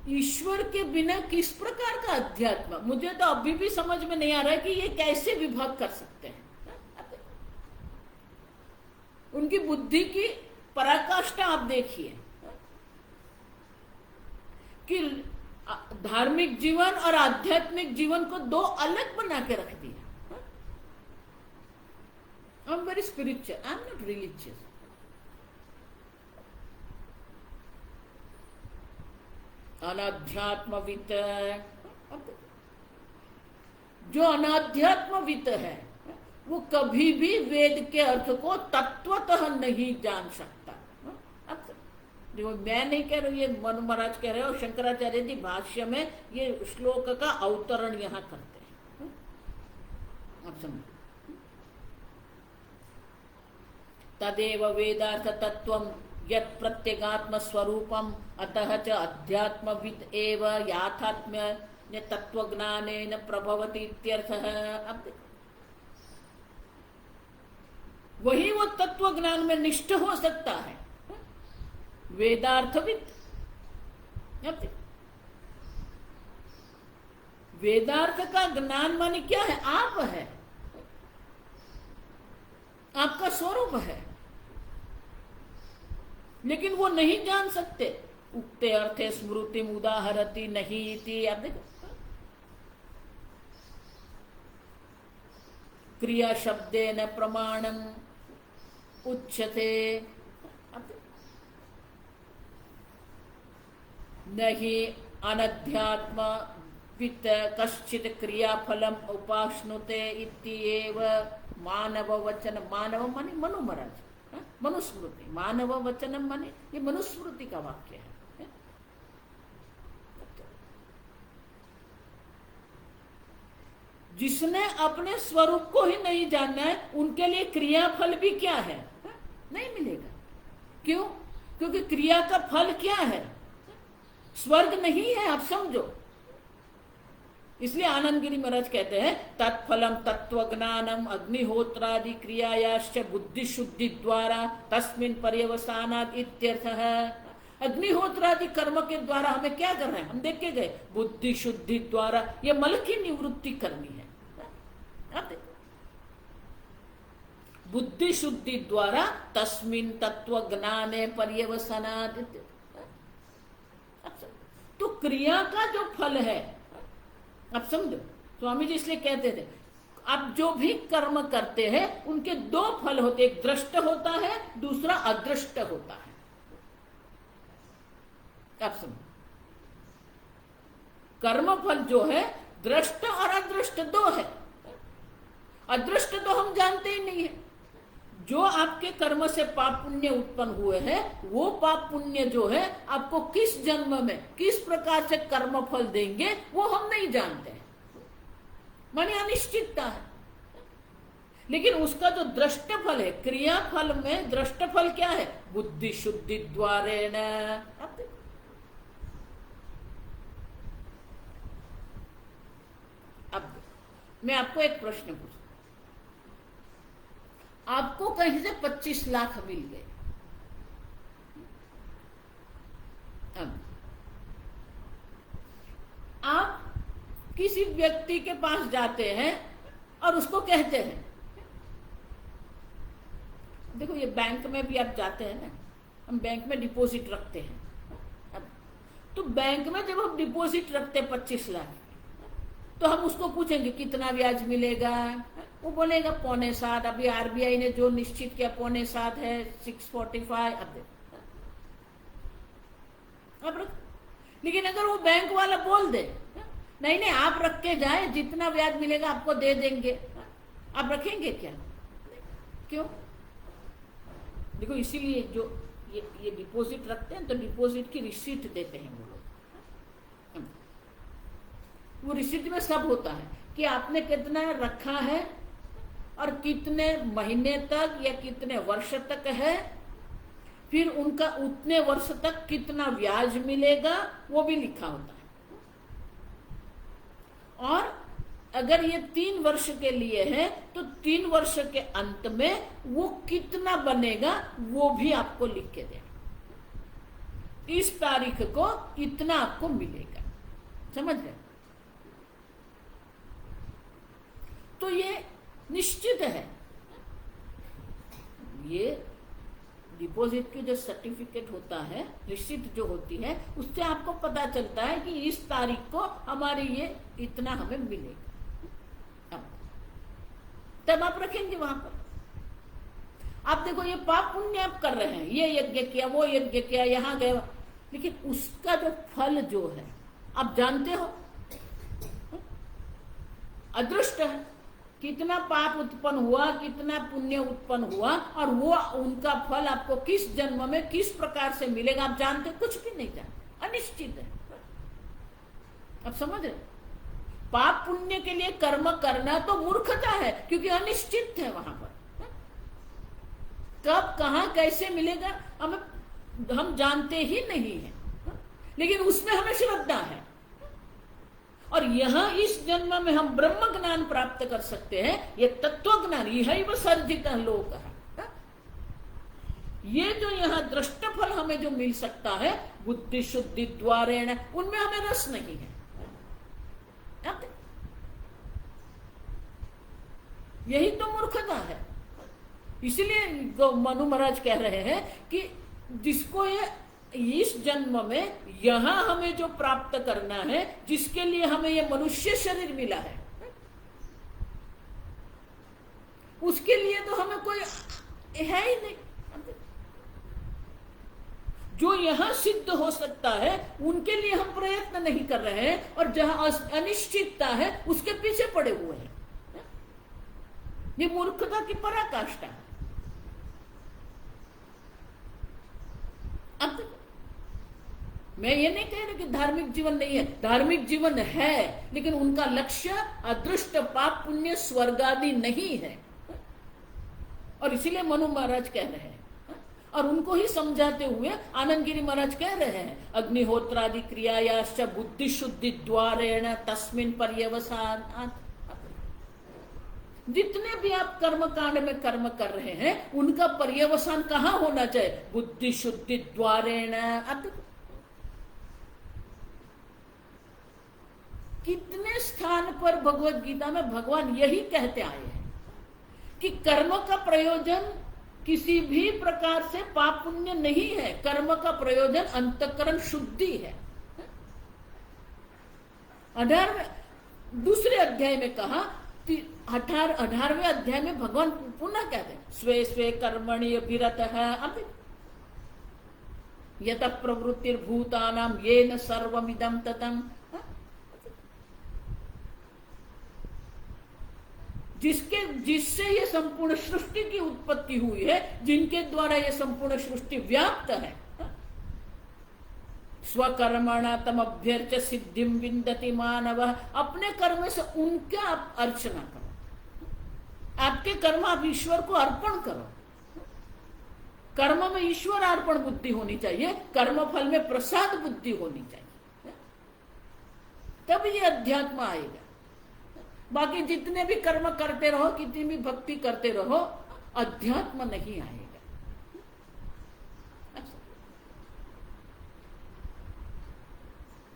ईश्वर के बिना किस प्रकार का अध्यात्म? मुझे तो अभी भी समझ में नहीं आ रहा है कि ये कैसे विभाग कर सकते हैं। उनकी बुद्धि की पराकाष्ठा आप देखिए कि धार्मिक जीवन और आध्यात्मिक जीवन को दो अलग बना के रख दिया। I am very spiritual, I am not religious. अनाध्यात्मवित, जो अनाध्यात्मवित है वो कभी भी वेद के अर्थ को तत्वतः नहीं जान सकता। देखो मैं नहीं कह रही, ये मनु महाराज कह रहे हो, शंकराचार्य जी भाष्य में ये श्लोक का अवतरण यहां करते हैं। आप समझो, तदेव वेदार्थ तत्वम यत् प्रत्यगात्म स्वरूपम अतः च अध्यात्मविद एव याथात्म्य तत्वज्ञानेन प्रभवति इत्यर्थः। अब वही वो तत्व ज्ञान में निष्ठ हो सकता है, वेदार्थविद। वेदार्थ का ज्ञान माने क्या है? आप है, आपका स्वरूप है, लेकिन वो नहीं जान सकते। उक्ते अर्थे स्मृति उदाहरति नहीं इति। आप देखो, क्रिया शब्देन प्रमाणम उच्यते, नहीं अनध्यात्म वित्त कश्चित क्रियाफलम उपाश्नुते इत्येव मानव वचन। मानव माने मनु महाराज, मनुस्मृति। मानव वचनम माने ये मनुस्मृति का वाक्य है। जिसने अपने स्वरूप को ही नहीं जानना है, उनके लिए क्रियाफल भी क्या है? नहीं मिलेगा। क्यों? क्योंकि क्रिया का फल क्या है? स्वर्ग नहीं है, आप समझो। इसलिए आनंद गिरी महाराज कहते हैं तत्फलम तत्वज्ञानम अग्निहोत्रादि क्रियायाश्च बुद्धि शुद्धि द्वारा तस्मिन् पर्यवसानात् इत्यर्थः। अग्निहोत्रादि कर्म के द्वारा हमें क्या कर रहे हैं? हम देख के गए, बुद्धि शुद्धि द्वारा ये मल की निवृत्ति करनी है। बुद्धि शुद्धि द्वारा तस्मिन् तत्व ज्ञाने पर्यवसानात्। तो क्रिया का जो फल है, आप समझो, स्वामी जी इसलिए कहते थे आप जो भी कर्म करते हैं उनके दो फल होते, एक दृष्ट होता है, दूसरा अदृष्ट होता है। आप समझो, कर्म फल जो है दृष्ट और अदृष्ट दो है। अदृष्ट तो हम जानते ही नहीं है। जो आपके कर्म से पाप पुण्य उत्पन्न हुए हैं, वो पाप पुण्य जो है आपको किस जन्म में किस प्रकार से कर्म फल देंगे वो हम नहीं जानते हैं, माने अनिश्चितता है। लेकिन उसका जो दृष्ट फल है, क्रिया फल में दृष्ट फल क्या है? बुद्धि शुद्धि द्वारेण। अब मैं आपको एक प्रश्न पूछूं, आपको कहीं से 25 लाख मिल गए, अब आप किसी व्यक्ति के पास जाते हैं और उसको कहते हैं, देखो ये बैंक में भी आप जाते हैं ना, हम बैंक में डिपॉजिट रखते हैं। अब तो बैंक में जब हम डिपॉजिट रखते हैं 25 लाख, तो हम उसको पूछेंगे कितना ब्याज मिलेगा, वो बोलेगा 7.25। अभी आरबीआई ने जो निश्चित किया 7.25 है, 645। अब लेकिन अगर वो बैंक वाला बोल दे नहीं नहीं आप रख के जाए, जितना ब्याज मिलेगा आपको दे देंगे, आप रखेंगे क्या? क्यों? देखो इसीलिए जो ये डिपॉजिट रखते हैं तो डिपॉजिट की रिसीट देते हैं वो लोग। वो रिसीट में सब होता है कि आपने कितना रखा है और कितने महीने तक या कितने वर्ष तक है, फिर उनका उतने वर्ष तक कितना ब्याज मिलेगा वो भी लिखा होता है। और अगर ये 3 वर्ष के लिए है तो 3 वर्ष के अंत में वो कितना बनेगा वो भी आपको लिख के देना, इस तारीख को इतना आपको मिलेगा। समझ रहे? तो ये निश्चित है। ये डिपॉजिट की जो सर्टिफिकेट होता है, रिसीट जो होती है, उससे आपको पता चलता है कि इस तारीख को हमारे ये इतना हमें मिलेगा। तब आप रखेंगे वहां पर। आप देखो ये पाप पुण्य आप कर रहे हैं, ये यज्ञ किया, वो यज्ञ किया, यहां गए, लेकिन उसका जो फल जो है आप जानते हो, अदृष्ट है। कितना पाप उत्पन्न हुआ, कितना पुण्य उत्पन्न हुआ, और वो उनका फल आपको किस जन्म में किस प्रकार से मिलेगा आप जानते? कुछ भी नहीं जानते, अनिश्चित है। अब समझ रहे? पाप पुण्य के लिए कर्म करना तो मूर्खता है, क्योंकि अनिश्चित है वहां पर। कब कहां कैसे मिलेगा हम जानते ही नहीं है, लेकिन उसमें हमें श्रद्धा है। और यहां इस जन्म में हम ब्रह्म ज्ञान प्राप्त कर सकते हैं, ये तत्व ज्ञान, यह सर्जित लोक है। ये जो यहां दृष्ट फल हमें जो मिल सकता है बुद्धि शुद्धि द्वारेण, उनमें हमें रस नहीं है। यही तो मूर्खता है। इसलिए मनु महाराज कह रहे हैं कि जिसको ये इस जन्म में यहां हमें जो प्राप्त करना है, जिसके लिए हमें ये मनुष्य शरीर मिला है, उसके लिए तो हमें कोई है ही नहीं। जो यहां सिद्ध हो सकता है उनके लिए हम प्रयत्न नहीं कर रहे हैं, और जहां अनिश्चितता है उसके पीछे पड़े हुए हैं। ये मूर्खता की पराकाष्ठा है। अब मैं ये नहीं कह रही कि धार्मिक जीवन नहीं है, धार्मिक जीवन है, लेकिन उनका लक्ष्य अदृष्ट पाप पुण्य स्वर्ग आदि नहीं है। और इसीलिए मनु महाराज कह रहे हैं, और उनको ही समझाते हुए आनंद गिरी महाराज कह रहे हैं, अग्निहोत्रादि क्रियायाश्च बुद्धि शुद्धि द्वारेण तस्मिन् पर्यवसान। जितने भी आप कर्म कांड में कर्म कर रहे हैं उनका पर्यवसान कहां होना चाहिए? बुद्धि शुद्धि द्वारेण। कितने स्थान पर भगवत गीता में भगवान यही कहते आए हैं कि कर्म का प्रयोजन किसी भी प्रकार से पाप पुण्य नहीं है, कर्म का प्रयोजन अंतःकरण शुद्धि है। 18वें दूसरे अध्याय में कहा, 18वें अध्याय में भगवान पुनः कहते हैं, स्वे स्वे कर्मणि अभिरतः यतः प्रवृत्तिर्भूतानां येन सर्वमिदं ततं। जिससे ये संपूर्ण सृष्टि की उत्पत्ति हुई है, जिनके द्वारा ये संपूर्ण सृष्टि व्याप्त है, स्वकर्मणा तम अभ्यर्च सिद्धिम विन्दति मानव। अपने कर्म से उनका आप अर्चना करो, आपके कर्म आप ईश्वर को अर्पण करो। कर्म में ईश्वर अर्पण बुद्धि होनी चाहिए, कर्म फल में प्रसाद बुद्धि होनी चाहिए, तब ये अध्यात्म आएगा। बाकी जितने भी कर्म करते रहो, कितनी भी भक्ति करते रहो, अध्यात्म नहीं आएगा।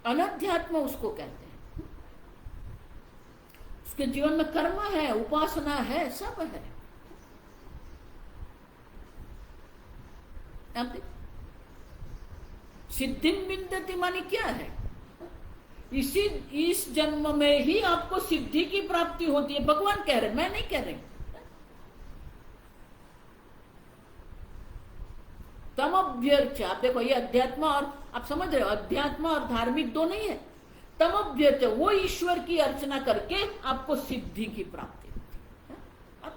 अनध्यात्म उसको कहते हैं। उसके जीवन में कर्म है, उपासना है, सब है। सिद्धि विन्दति मानी क्या है? इस जन्म में ही आपको सिद्धि की प्राप्ति होती है। भगवान कह रहे, मैं नहीं कह रही। तम अभ्यर्च, आप देखो ये अध्यात्म और आप समझ रहे हो, अध्यात्म और धार्मिक दो नहीं है। तम अभ्यर्च, वो ईश्वर की अर्चना करके आपको सिद्धि की प्राप्ति होती है।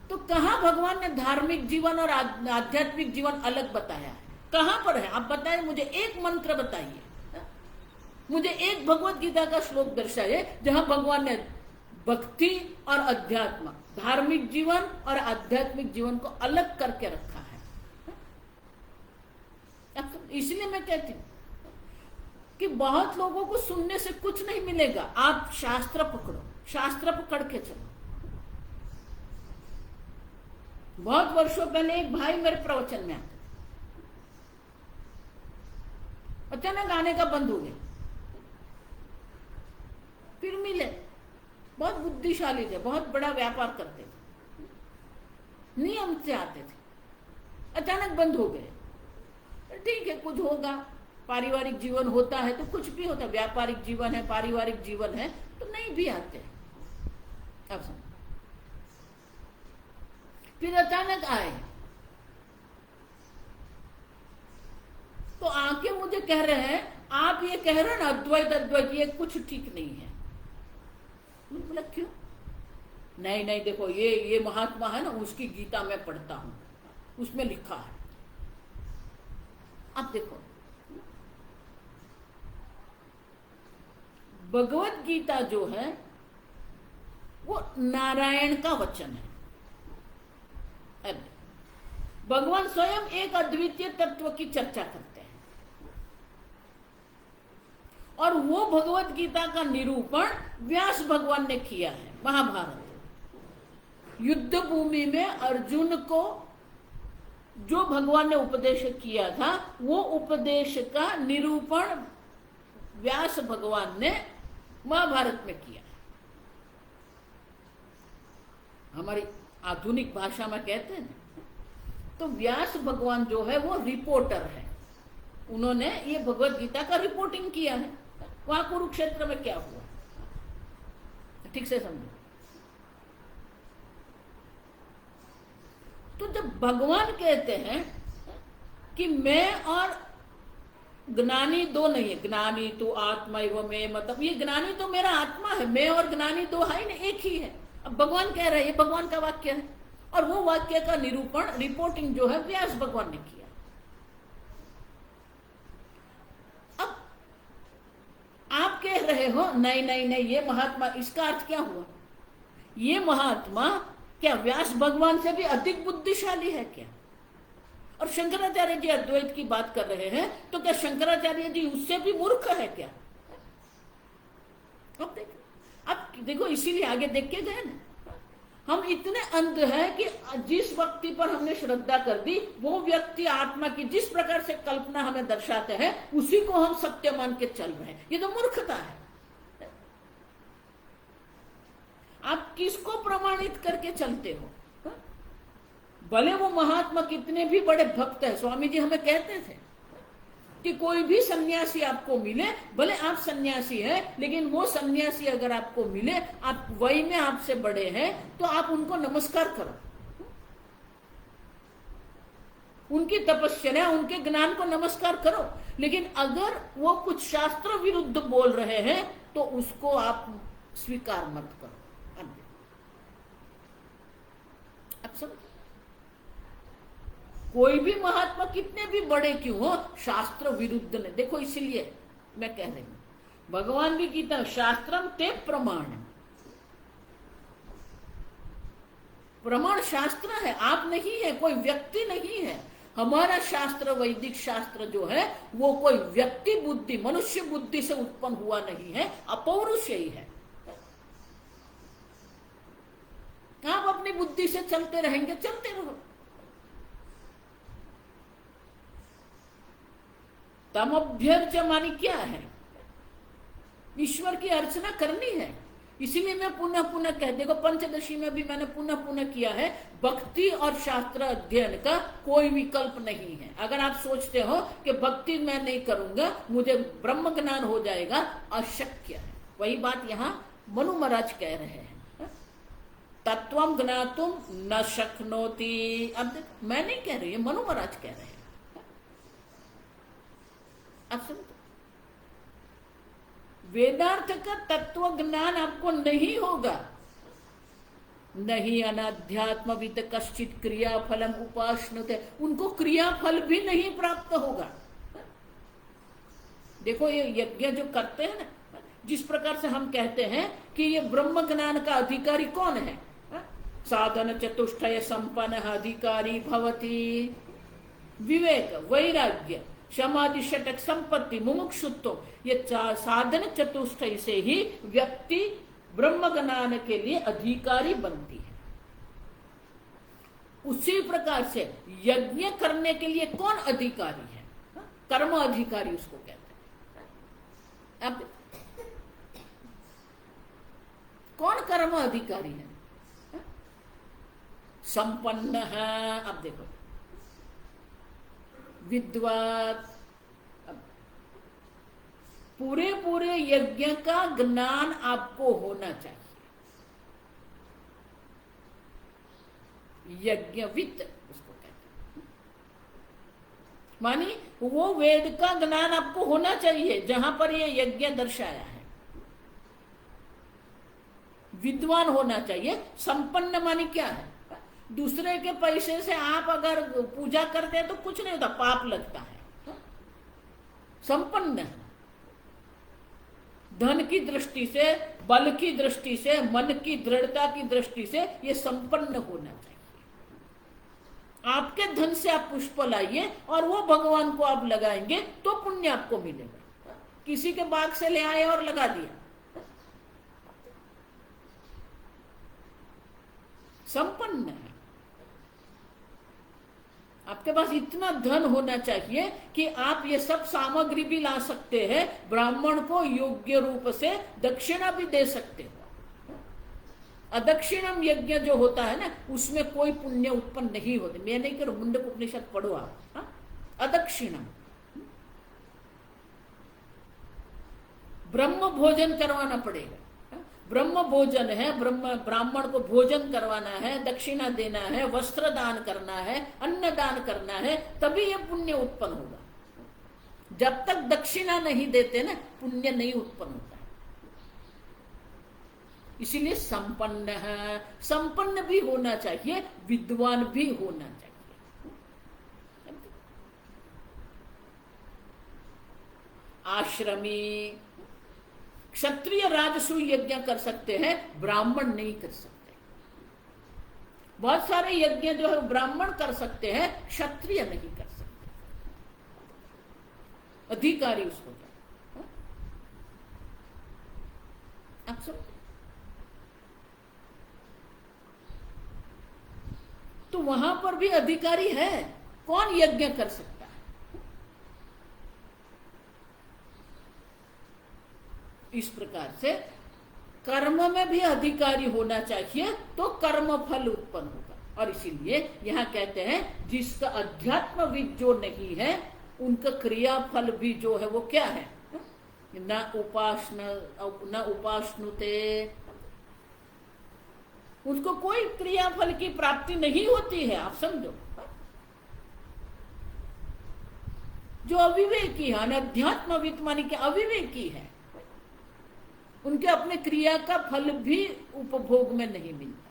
तो कहां भगवान ने धार्मिक जीवन और आध्यात्मिक जीवन अलग बताया है? कहां पर है? आप बताइए मुझे, एक मंत्र बताइए, मुझे एक भगवत गीता का श्लोक दर्शाइए जहां भगवान ने भक्ति और अध्यात्म, धार्मिक जीवन और आध्यात्मिक जीवन को अलग करके रखा है। इसलिए मैं कहती हूं कि बहुत लोगों को सुनने से कुछ नहीं मिलेगा। आप शास्त्र पकड़ो, शास्त्र पकड़ के चलो। बहुत वर्षों पहले एक भाई मेरे प्रवचन में आते, अचानक आने का बंद हो गया, फिर मिले। बहुत बुद्धिशाली थे, बहुत बड़ा व्यापार करते थे, नियम से आते थे, अचानक बंद हो गए। ठीक है, कुछ होगा, पारिवारिक जीवन होता है तो कुछ भी होता है, व्यापारिक जीवन है, पारिवारिक जीवन है, तो नहीं भी आते। अब समझ, फिर अचानक आए तो आके मुझे कह रहे हैं, आप ये कह रहे हो ना अद्वैत अद्वैत, ये कुछ ठीक नहीं है। बोला क्यों? नहीं नहीं, देखो ये महात्मा है ना, उसकी गीता में पढ़ता हूं, उसमें लिखा है। अब देखो, भगवत गीता जो है वो नारायण का वचन है। अब भगवान स्वयं एक अद्वितीय तत्व की चर्चा करते हैं और वो भगवत गीता का निरूपण व्यास भगवान ने किया है। महाभारत युद्ध भूमि में अर्जुन को जो भगवान ने उपदेश किया था, वो उपदेश का निरूपण व्यास भगवान ने महाभारत में किया। हमारी आधुनिक भाषा में कहते हैं तो व्यास भगवान जो है वो रिपोर्टर है। उन्होंने ये भगवत गीता का रिपोर्टिंग किया है। वहां कुरुक्षेत्र में क्या हुआ, ठीक से समझो। तो जब भगवान कहते हैं कि मैं और ज्ञानी दो नहीं है, ज्ञानी तो आत्मा एवं मैं, मतलब ये ज्ञानी तो मेरा आत्मा है, मैं और ज्ञानी दो है ना, एक ही है। अब भगवान कह रहे हैं, ये भगवान का वाक्य है और वो वाक्य का निरूपण रिपोर्टिंग जो है व्यास भगवान ने किया। अब आप कह रहे हो नहीं नहीं नहीं ये महात्मा, इसका अर्थ क्या हुआ? ये महात्मा क्या व्यास भगवान से भी अधिक बुद्धिशाली है क्या? और शंकराचार्य जी अद्वैत की बात कर रहे हैं तो क्या शंकराचार्य जी उससे भी मूर्ख है क्या? अब देखो इसीलिए आगे देख के गए ना, हम इतने अंध हैं कि जिस व्यक्ति पर हमने श्रद्धा कर दी वो व्यक्ति आत्मा की जिस प्रकार से कल्पना हमें दर्शाते हैं उसी को हम सत्य मान के चल रहे हैं। ये तो मूर्खता है। आप किसको प्रमाणित करके चलते हो? भले वो महात्मा कितने भी बड़े भक्त है, स्वामी जी हमें कहते थे कि कोई भी सन्यासी आपको मिले, भले आप सन्यासी हैं लेकिन वो सन्यासी अगर आपको मिले, आप वही में आपसे बड़े हैं तो आप उनको नमस्कार करो, उनकी तपस्या उनके ज्ञान को नमस्कार करो। लेकिन अगर वो कुछ शास्त्र विरुद्ध बोल रहे हैं तो उसको आप स्वीकार मत करो। अब सब कोई भी महात्मा कितने भी बड़े क्यों हो, शास्त्र विरुद्ध ने, देखो इसीलिए मैं कह रही हूं भगवान भी गीता शास्त्रम ते प्रमाण, प्रमाण शास्त्र है, आप नहीं है, कोई व्यक्ति नहीं है। हमारा शास्त्र वैदिक शास्त्र जो है वो कोई व्यक्ति बुद्धि मनुष्य बुद्धि से उत्पन्न हुआ नहीं है, अपौरुषेय ही है। आप अपनी बुद्धि से चलते रहेंगे, चलते रहो। तमभ्यर्च मानी क्या है? ईश्वर की अर्चना करनी है। इसीलिए मैं पुनः पुनः कह, देखो पंचदशी में भी मैंने पुनः पुनः किया है, भक्ति और शास्त्र अध्ययन का कोई विकल्प नहीं है। अगर आप सोचते हो कि भक्ति मैं नहीं करूंगा मुझे ब्रह्म ज्ञान हो जाएगा, अशक्य है। वही बात यहाँ मनु महाराज कह रहे हैं, तत्वम ज्ञातुम न शक्नोति। अब मैं नहीं कह रही, मनु महाराज कह रहे हैं। अब सुनो, वेदार्थ का तत्व ज्ञान आपको नहीं होगा, नहीं अनाध्यात्मविद कश्चित क्रियाफलम उपाश्नुते, उनको क्रियाफल भी नहीं प्राप्त होगा। देखो ये यज्ञ जो करते हैं ना, जिस प्रकार से हम कहते हैं कि ये ब्रह्म ज्ञान का अधिकारी कौन है, साधन चतुष्टय संपन्न अधिकारी भवति, विवेक वैराग्य समाधि षटक संपत्ति मुमुक्षुत्व, ये साधन चतुष्टय से ही व्यक्ति ब्रह्म ज्ञान के लिए अधिकारी बनती है। उसी प्रकार से यज्ञ करने के लिए कौन अधिकारी है? कर्म अधिकारी उसको कहते हैं। अब कौन कर्म अधिकारी है? संपन्न है। अब देखो विद्वान, पूरे पूरे यज्ञ का ज्ञान आपको होना चाहिए। यज्ञविद उसको कहते हैं, मानी वो वेद का ज्ञान आपको होना चाहिए जहां पर ये यज्ञ दर्शाया है। विद्वान होना चाहिए। संपन्न मानी क्या है? दूसरे के पैसे से आप अगर पूजा करते हैं तो कुछ नहीं होता, पाप लगता है। संपन्न धन की दृष्टि से, बल की दृष्टि से, मन की दृढ़ता की दृष्टि से ये संपन्न होना चाहिए। आपके धन से आप पुष्प लाइए और वो भगवान को आप लगाएंगे तो पुण्य आपको मिलेगा। किसी के बाग से ले आए और लगा दिया, संपन्न है। आपके पास इतना धन होना चाहिए कि आप ये सब सामग्री भी ला सकते हैं, ब्राह्मण को योग्य रूप से दक्षिणा भी दे सकते हो। अदक्षिणम यज्ञ जो होता है ना, उसमें कोई पुण्य उत्पन्न नहीं होते। मैं नहीं करूं, मुंडक उपनिषद पढ़ो आप। अदक्षिणम, ब्रह्म भोजन करवाना पड़ेगा। ब्रह्म भोजन है, ब्राह्मण को भोजन करवाना है, दक्षिणा देना है, वस्त्र दान करना है, अन्न दान करना है, तभी ये पुण्य उत्पन्न होगा। जब तक दक्षिणा नहीं देते ना, पुण्य नहीं उत्पन्न होता। इसीलिए संपन्न है, संपन्न भी होना चाहिए, विद्वान भी होना चाहिए। आश्रमी क्षत्रिय राजसूय यज्ञ कर सकते हैं, ब्राह्मण नहीं कर सकते। बहुत सारे यज्ञ जो है ब्राह्मण कर सकते हैं, क्षत्रिय नहीं कर सकते। अधिकारी उसको क्या, आप सब। तो वहां पर भी अधिकारी है, कौन यज्ञ कर सकता है। इस प्रकार से कर्म में भी अधिकारी होना चाहिए, तो कर्म फल उत्पन्न होगा। और इसीलिए यहां कहते हैं जिसका अध्यात्मविद जो नहीं है, उनका क्रिया फल भी जो है वो क्या है, न उपासनुते, उसको कोई क्रियाफल की प्राप्ति नहीं होती है। आप समझो, जो अविवेकी है, अध्यात्मविद मानी कि अविवेकी है, उनके अपने क्रिया का फल भी उपभोग में नहीं मिलता।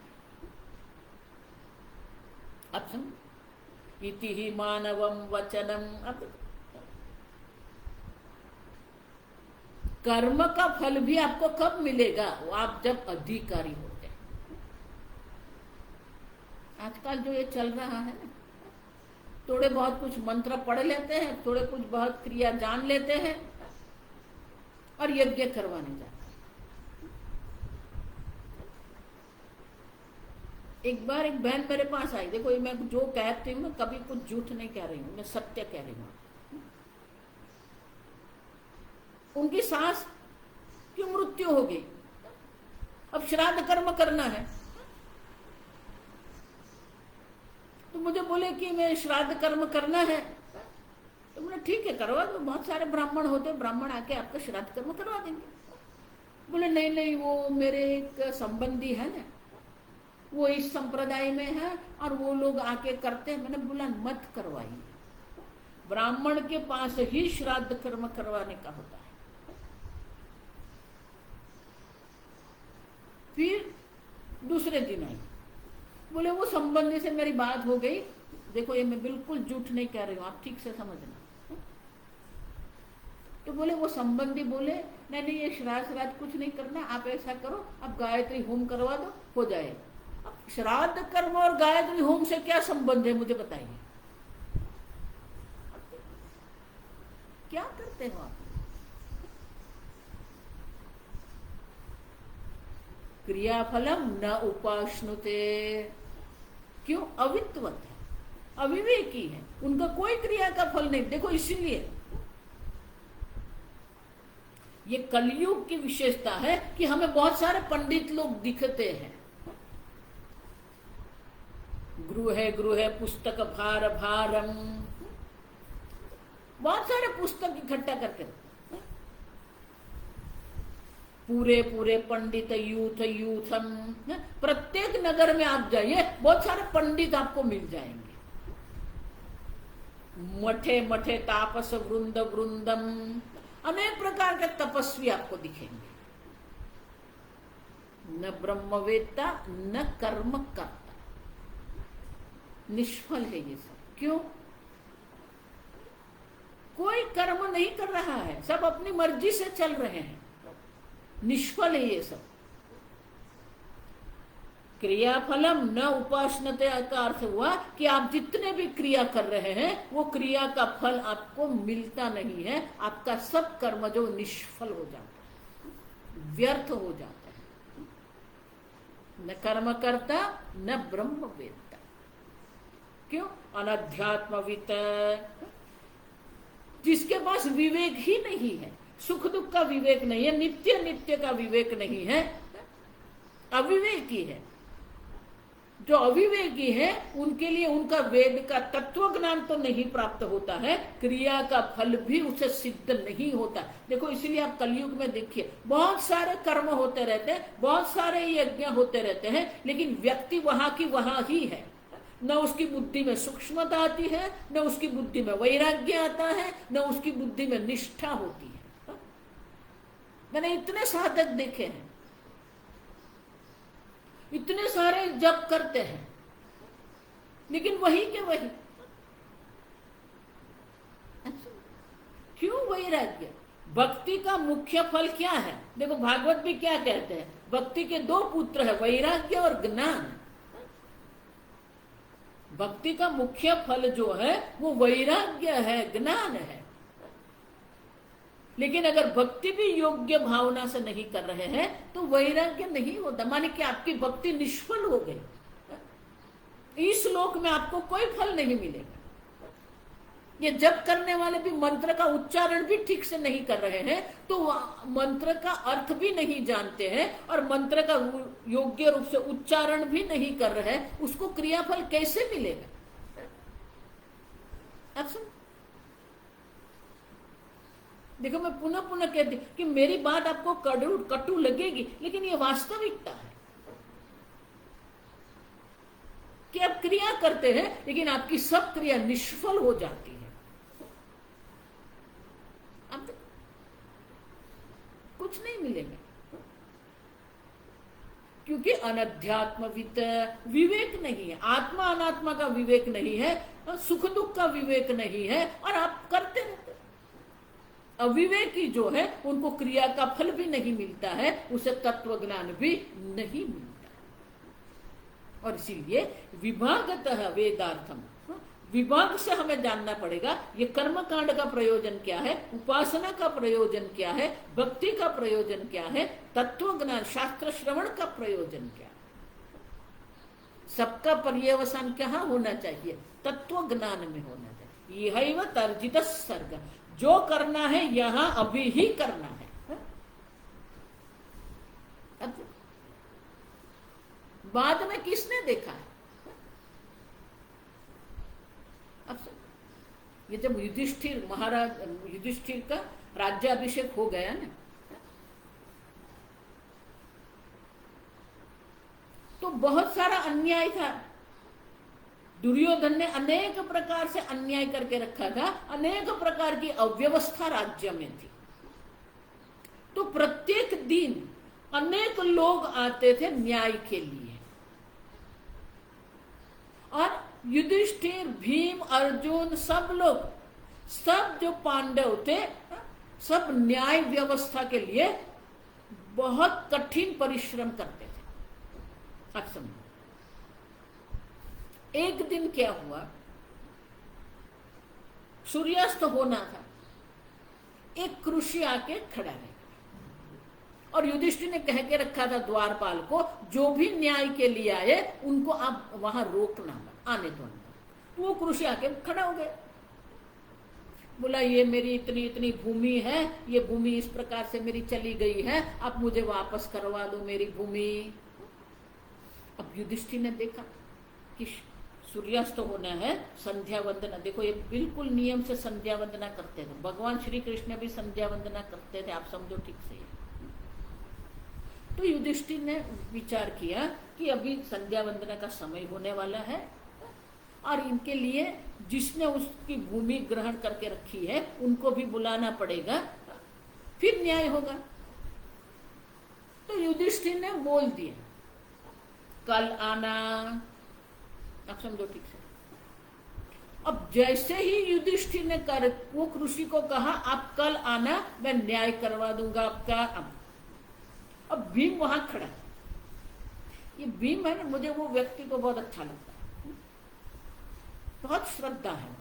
अब समझो, इति ही मानवम वचनम। अब कर्म का फल भी आपको कब मिलेगा, वो आप जब अधिकारी होते हैं। आजकल जो ये चल रहा है ना, थोड़े बहुत कुछ मंत्र पढ़ लेते हैं, थोड़े कुछ बहुत क्रिया जान लेते हैं और यज्ञ करवाने जाते हैं। एक बार एक बहन मेरे पास आई, देखो मैं जो कहती हूँ, मैं कभी कुछ झूठ नहीं कह रही हूँ, मैं सत्य कह रही हूँ। उनकी सास की मृत्यु हो गई, अब श्राद्ध कर्म करना है, तो मुझे बोले कि मैं श्राद्ध कर्म करना है। तो बोले ठीक है करवा दो, बहुत सारे ब्राह्मण होते, ब्राह्मण आके आपका श्राद्ध कर्म करवा देंगे। बोले नहीं नहीं, वो मेरे एक संबंधी है ना, वो इस संप्रदाय में है और वो लोग आके करते हैं। मैंने बोला मत करवाइए, ब्राह्मण के पास ही श्राद्ध कर्म करवाने का होता है। फिर दूसरे दिन आई, बोले वो संबंधी से मेरी बात हो गई, देखो ये मैं बिल्कुल झूठ नहीं कह रही हूँ, आप ठीक से समझना। तो बोले वो संबंधी बोले नहीं नहीं, ये श्राद्ध कुछ नहीं करना, आप ऐसा करो, आप गायत्री होम करवा दो, हो जाएगा। श्राद्ध कर्म और गायत्री होम से क्या संबंध है, मुझे बताइए। क्या करते हो आप? क्रियाफलम न उपासनुते। क्यों? अवित्वत है, अविवेकी है, उनका कोई क्रिया का फल नहीं। देखो इसीलिए ये कलयुग की विशेषता है कि हमें बहुत सारे पंडित लोग दिखते हैं। गृह पुस्तक भार भारम, बहुत सारे पुस्तक इकट्ठा करके, पूरे पूरे पंडित यूथम। प्रत्येक नगर में आप जाइए, बहुत सारे पंडित आपको मिल जाएंगे। मठे मठे तापस वृंद वृंदम, अनेक प्रकार के तपस्वी आपको दिखेंगे। न ब्रह्मवेत्ता न कर्म करता, निष्फल है ये सब। क्यों? कोई कर्म नहीं कर रहा है, सब अपनी मर्जी से चल रहे हैं, निष्फल है ये सब। क्रियाफलम न उपासनते का अर्थ हुआ कि आप जितने भी क्रिया कर रहे हैं वो क्रिया का फल आपको मिलता नहीं है, आपका सब कर्म जो निष्फल हो जाता है, व्यर्थ हो जाता है। न कर्म करता न ब्रह्म वेत्ता। क्यों? अनध्यात्मवित, जिसके पास विवेक ही नहीं है, सुख दुख का विवेक नहीं है, नित्य नित्य का विवेक नहीं है, अविवेकी है। जो अविवेकी है उनके लिए उनका वेद का तत्व ज्ञान तो नहीं प्राप्त होता है, क्रिया का फल भी उसे सिद्ध नहीं होता। देखो, इसलिए आप कलयुग में देखिए बहुत सारे कर्म होते रहते हैं, बहुत सारे यज्ञ होते रहते हैं, लेकिन व्यक्ति वहां की वहां ही है। न उसकी बुद्धि में सूक्ष्मता आती है, न उसकी बुद्धि में वैराग्य आता है, न उसकी बुद्धि में निष्ठा होती है। मैंने इतने साधक देखे हैं, इतने सारे जप करते हैं, लेकिन वही के वही। क्यों वैराग्य? भक्ति का मुख्य फल क्या है? देखो, भागवत भी क्या कहते हैं, भक्ति के दो पुत्र है, वैराग्य और ज्ञान। भक्ति का मुख्य फल जो है वो वैराग्य है, ज्ञान है। लेकिन अगर भक्ति भी योग्य भावना से नहीं कर रहे हैं तो वैराग्य नहीं होता, माने कि आपकी भक्ति निष्फल हो गई। इस लोक में आपको कोई फल नहीं मिलेगा। ये जप करने वाले भी मंत्र का उच्चारण भी ठीक से नहीं कर रहे हैं, तो मंत्र का अर्थ भी नहीं जानते हैं और मंत्र का योग्य रूप से उच्चारण भी नहीं कर रहे हैं, उसको क्रियाफल कैसे मिलेगा? आप सुन, देखो, मैं पुनः पुनः कहती कि मेरी बात आपको कटु लगेगी, लेकिन ये वास्तविकता है कि आप क्रिया करते हैं लेकिन आपकी सब क्रिया निष्फल हो जाती है। अब कुछ नहीं मिलेगा, क्योंकि अनध्यात्मवित, विवेक नहीं है, आत्मा अनात्मा का विवेक नहीं है, सुख दुख का विवेक नहीं है, और आप करते रहते। अविवेकी जो है उनको क्रिया का फल भी नहीं मिलता है, उसे तत्व ज्ञान भी नहीं मिलता। और इसीलिए विभागतः वेदार्थम, विभाग से हमें जानना पड़ेगा ये कर्म कांड का प्रयोजन क्या है, उपासना का प्रयोजन क्या है, भक्ति का प्रयोजन क्या है, तत्व ज्ञान शास्त्र श्रवण का प्रयोजन क्या है। सबका पर्यवसान क्या होना चाहिए? तत्व ज्ञान में होना चाहिए। यह तर्जित सर्ग, जो करना है यहां अभी ही करना है। बाद में किसने देखा है? अब ये जब युधिष्ठिर महाराज, युधिष्ठिर का राज्याभिषेक हो गया ना, तो बहुत सारा अन्याय था। दुर्योधन ने अनेक प्रकार से अन्याय करके रखा था, अनेक प्रकार की अव्यवस्था राज्य में थी। तो प्रत्येक दिन अनेक लोग आते थे न्याय के लिए, और युधिष्ठिर, भीम, अर्जुन, सब लोग, सब जो पांडव थे, सब न्याय व्यवस्था के लिए बहुत कठिन परिश्रम करते थे। अब समझो, एक दिन क्या हुआ, सूर्यास्त होना था, एक कृषि आके खड़ा है और युधिष्ठिर ने कह के रखा था द्वारपाल को, जो भी न्याय के लिए आए उनको आप वहां रोकना मत, आने दो। तो वो कृषि आके खड़ा हो गया, बोला ये मेरी इतनी इतनी भूमि है, ये भूमि इस प्रकार से मेरी चली गई है, आप मुझे वापस करवा दो मेरी भूमि। अब युधिष्ठिर ने देखा कि सूर्यास्त होना है, संध्या वंदना, देखो ये बिल्कुल नियम से संध्या वंदना करते थे, भगवान श्री कृष्ण भी संध्या वंदना करते थे, आप समझो ठीक से। तो युधिष्ठिर ने विचार किया कि अभी संध्या वंदना का समय होने वाला है और इनके लिए जिसने उसकी भूमि ग्रहण करके रखी है उनको भी बुलाना पड़ेगा, फिर न्याय होगा। तो युधिष्ठिर ने बोल दिया कल आना, आप समझो ठीक से। अब जैसे ही युधिष्ठिर ने वो कृषि को कहा आप कल आना, मैं न्याय करवा दूंगा आपका। अब भीम वहां खड़ा, ये भीम है ना, मुझे वो व्यक्ति को बहुत अच्छा लगता है, बहुत श्रद्धा है।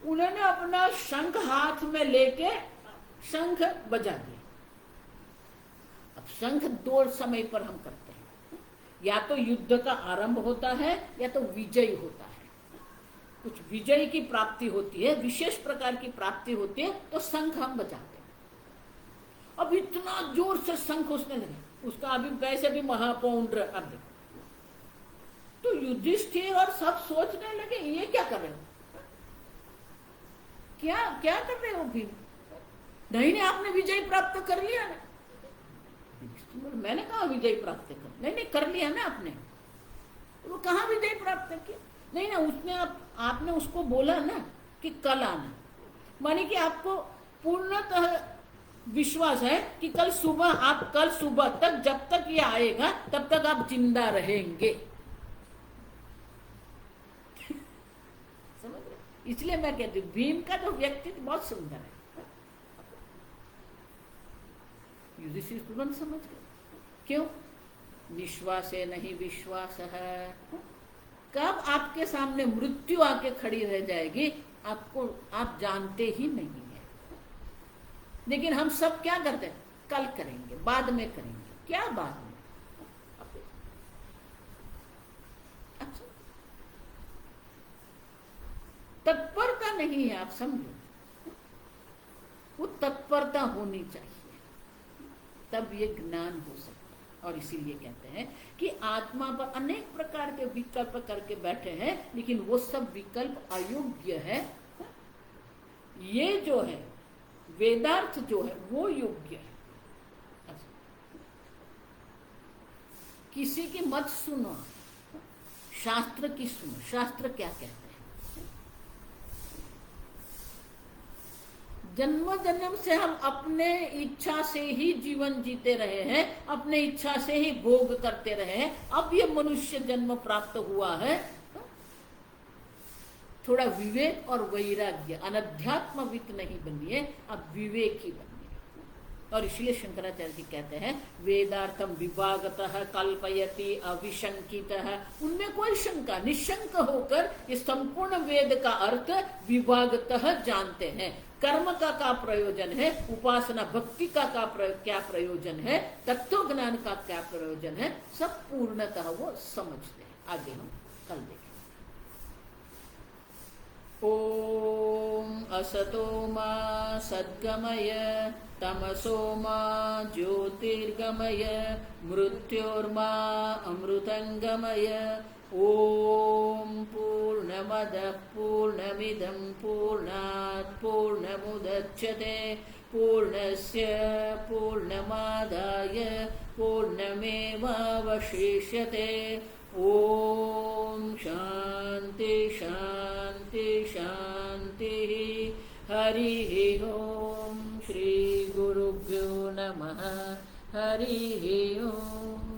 उन्होंने अपना शंख हाथ में लेके शंख बजा दिया। अब शंख दो समय पर हम करते हैं, या तो युद्ध का आरंभ होता है या तो विजय होता है। कुछ विजय की प्राप्ति होती है, विशेष प्रकार की प्राप्ति होती है, तो शंख हम बजाते हैं। अब इतना जोर से शंख उसने लगा, उसका अभी वैसे भी महापौंड्र। अब देखो तो युधिष्ठिर और सब सोचने लगे ये क्या कर रहे हो, क्या क्या कर रहे हो भीम? नहीं नहीं, आपने विजय प्राप्त कर लिया ना। मैंने कहा विजय प्राप्त कर, नहीं नहीं कर लिया ना आपने। वो कहाँ विजय प्राप्त किया? नहीं ना, उसने आपने उसको बोला ना कि कल आना, माने कि आपको पूर्णतः विश्वास है कि कल सुबह तक, जब तक ये आएगा तब तक आप जिंदा रहेंगे। समझ रहे? इसलिए मैं कहती हूँ भीम का जो व्यक्तित्व बहुत सुंदर है। युधिष्ठिर तुरंत समझ गए, क्यों? निश्वास है नहीं विश्वास है। कब आपके सामने मृत्यु आके खड़ी रह जाएगी आपको आप जानते ही नहीं है। लेकिन हम सब क्या करते हैं, कल करेंगे, बाद में करेंगे। क्या बाद में? अच्छा, तत्परता नहीं है, आप समझो। वो तत्परता होनी चाहिए, तब ये ज्ञान हो सकता है। और इसीलिए कहते हैं कि आत्मा पर अनेक प्रकार के विकल्प करके बैठे हैं, लेकिन वो सब विकल्प अयोग्य है। ये जो है वेदार्थ जो है वो योग्य है। किसी की मत सुनो, शास्त्र की सुनो। शास्त्र क्या कहते हैं? जन्म जन्म से हम अपने इच्छा से ही जीवन जीते रहे हैं, अपने इच्छा से ही भोग करते रहे हैं। अब ये मनुष्य जन्म प्राप्त हुआ है, थोड़ा विवेक और वैराग्य, अनध्यात्मवित नहीं बनिए, अब विवेकी बनिए। और इसलिए शंकराचार्य जी कहते हैं वेदार्थम विभागतः कल्पयति अविशंकितः। उनमें कोई शंका, निशंक होकर ये संपूर्ण वेद का अर्थ विभागतः जानते हैं। कर्म का प्रयोजन है, उपासना भक्ति का क्या प्रयोजन है, तत्व ज्ञान का क्या प्रयोजन है, सब पूर्णतः वो समझते हैं। आगे हम कल देखेंगे। ओम असतो मा सद्गमय तमसो मा ज्योतिर्गमय मृत्योर्मा अमृतंगमय। ओम पूर्णमदः पूर्णमिदं पूर्णात् पूर्णमुदच्यते पूर्णस्य पूर्णमादाय पूर्णमेवावशिष्यते। ओम शांति शांति शांति। हरि ओम। श्री गुरुभ्यो नमः। हरि ओम।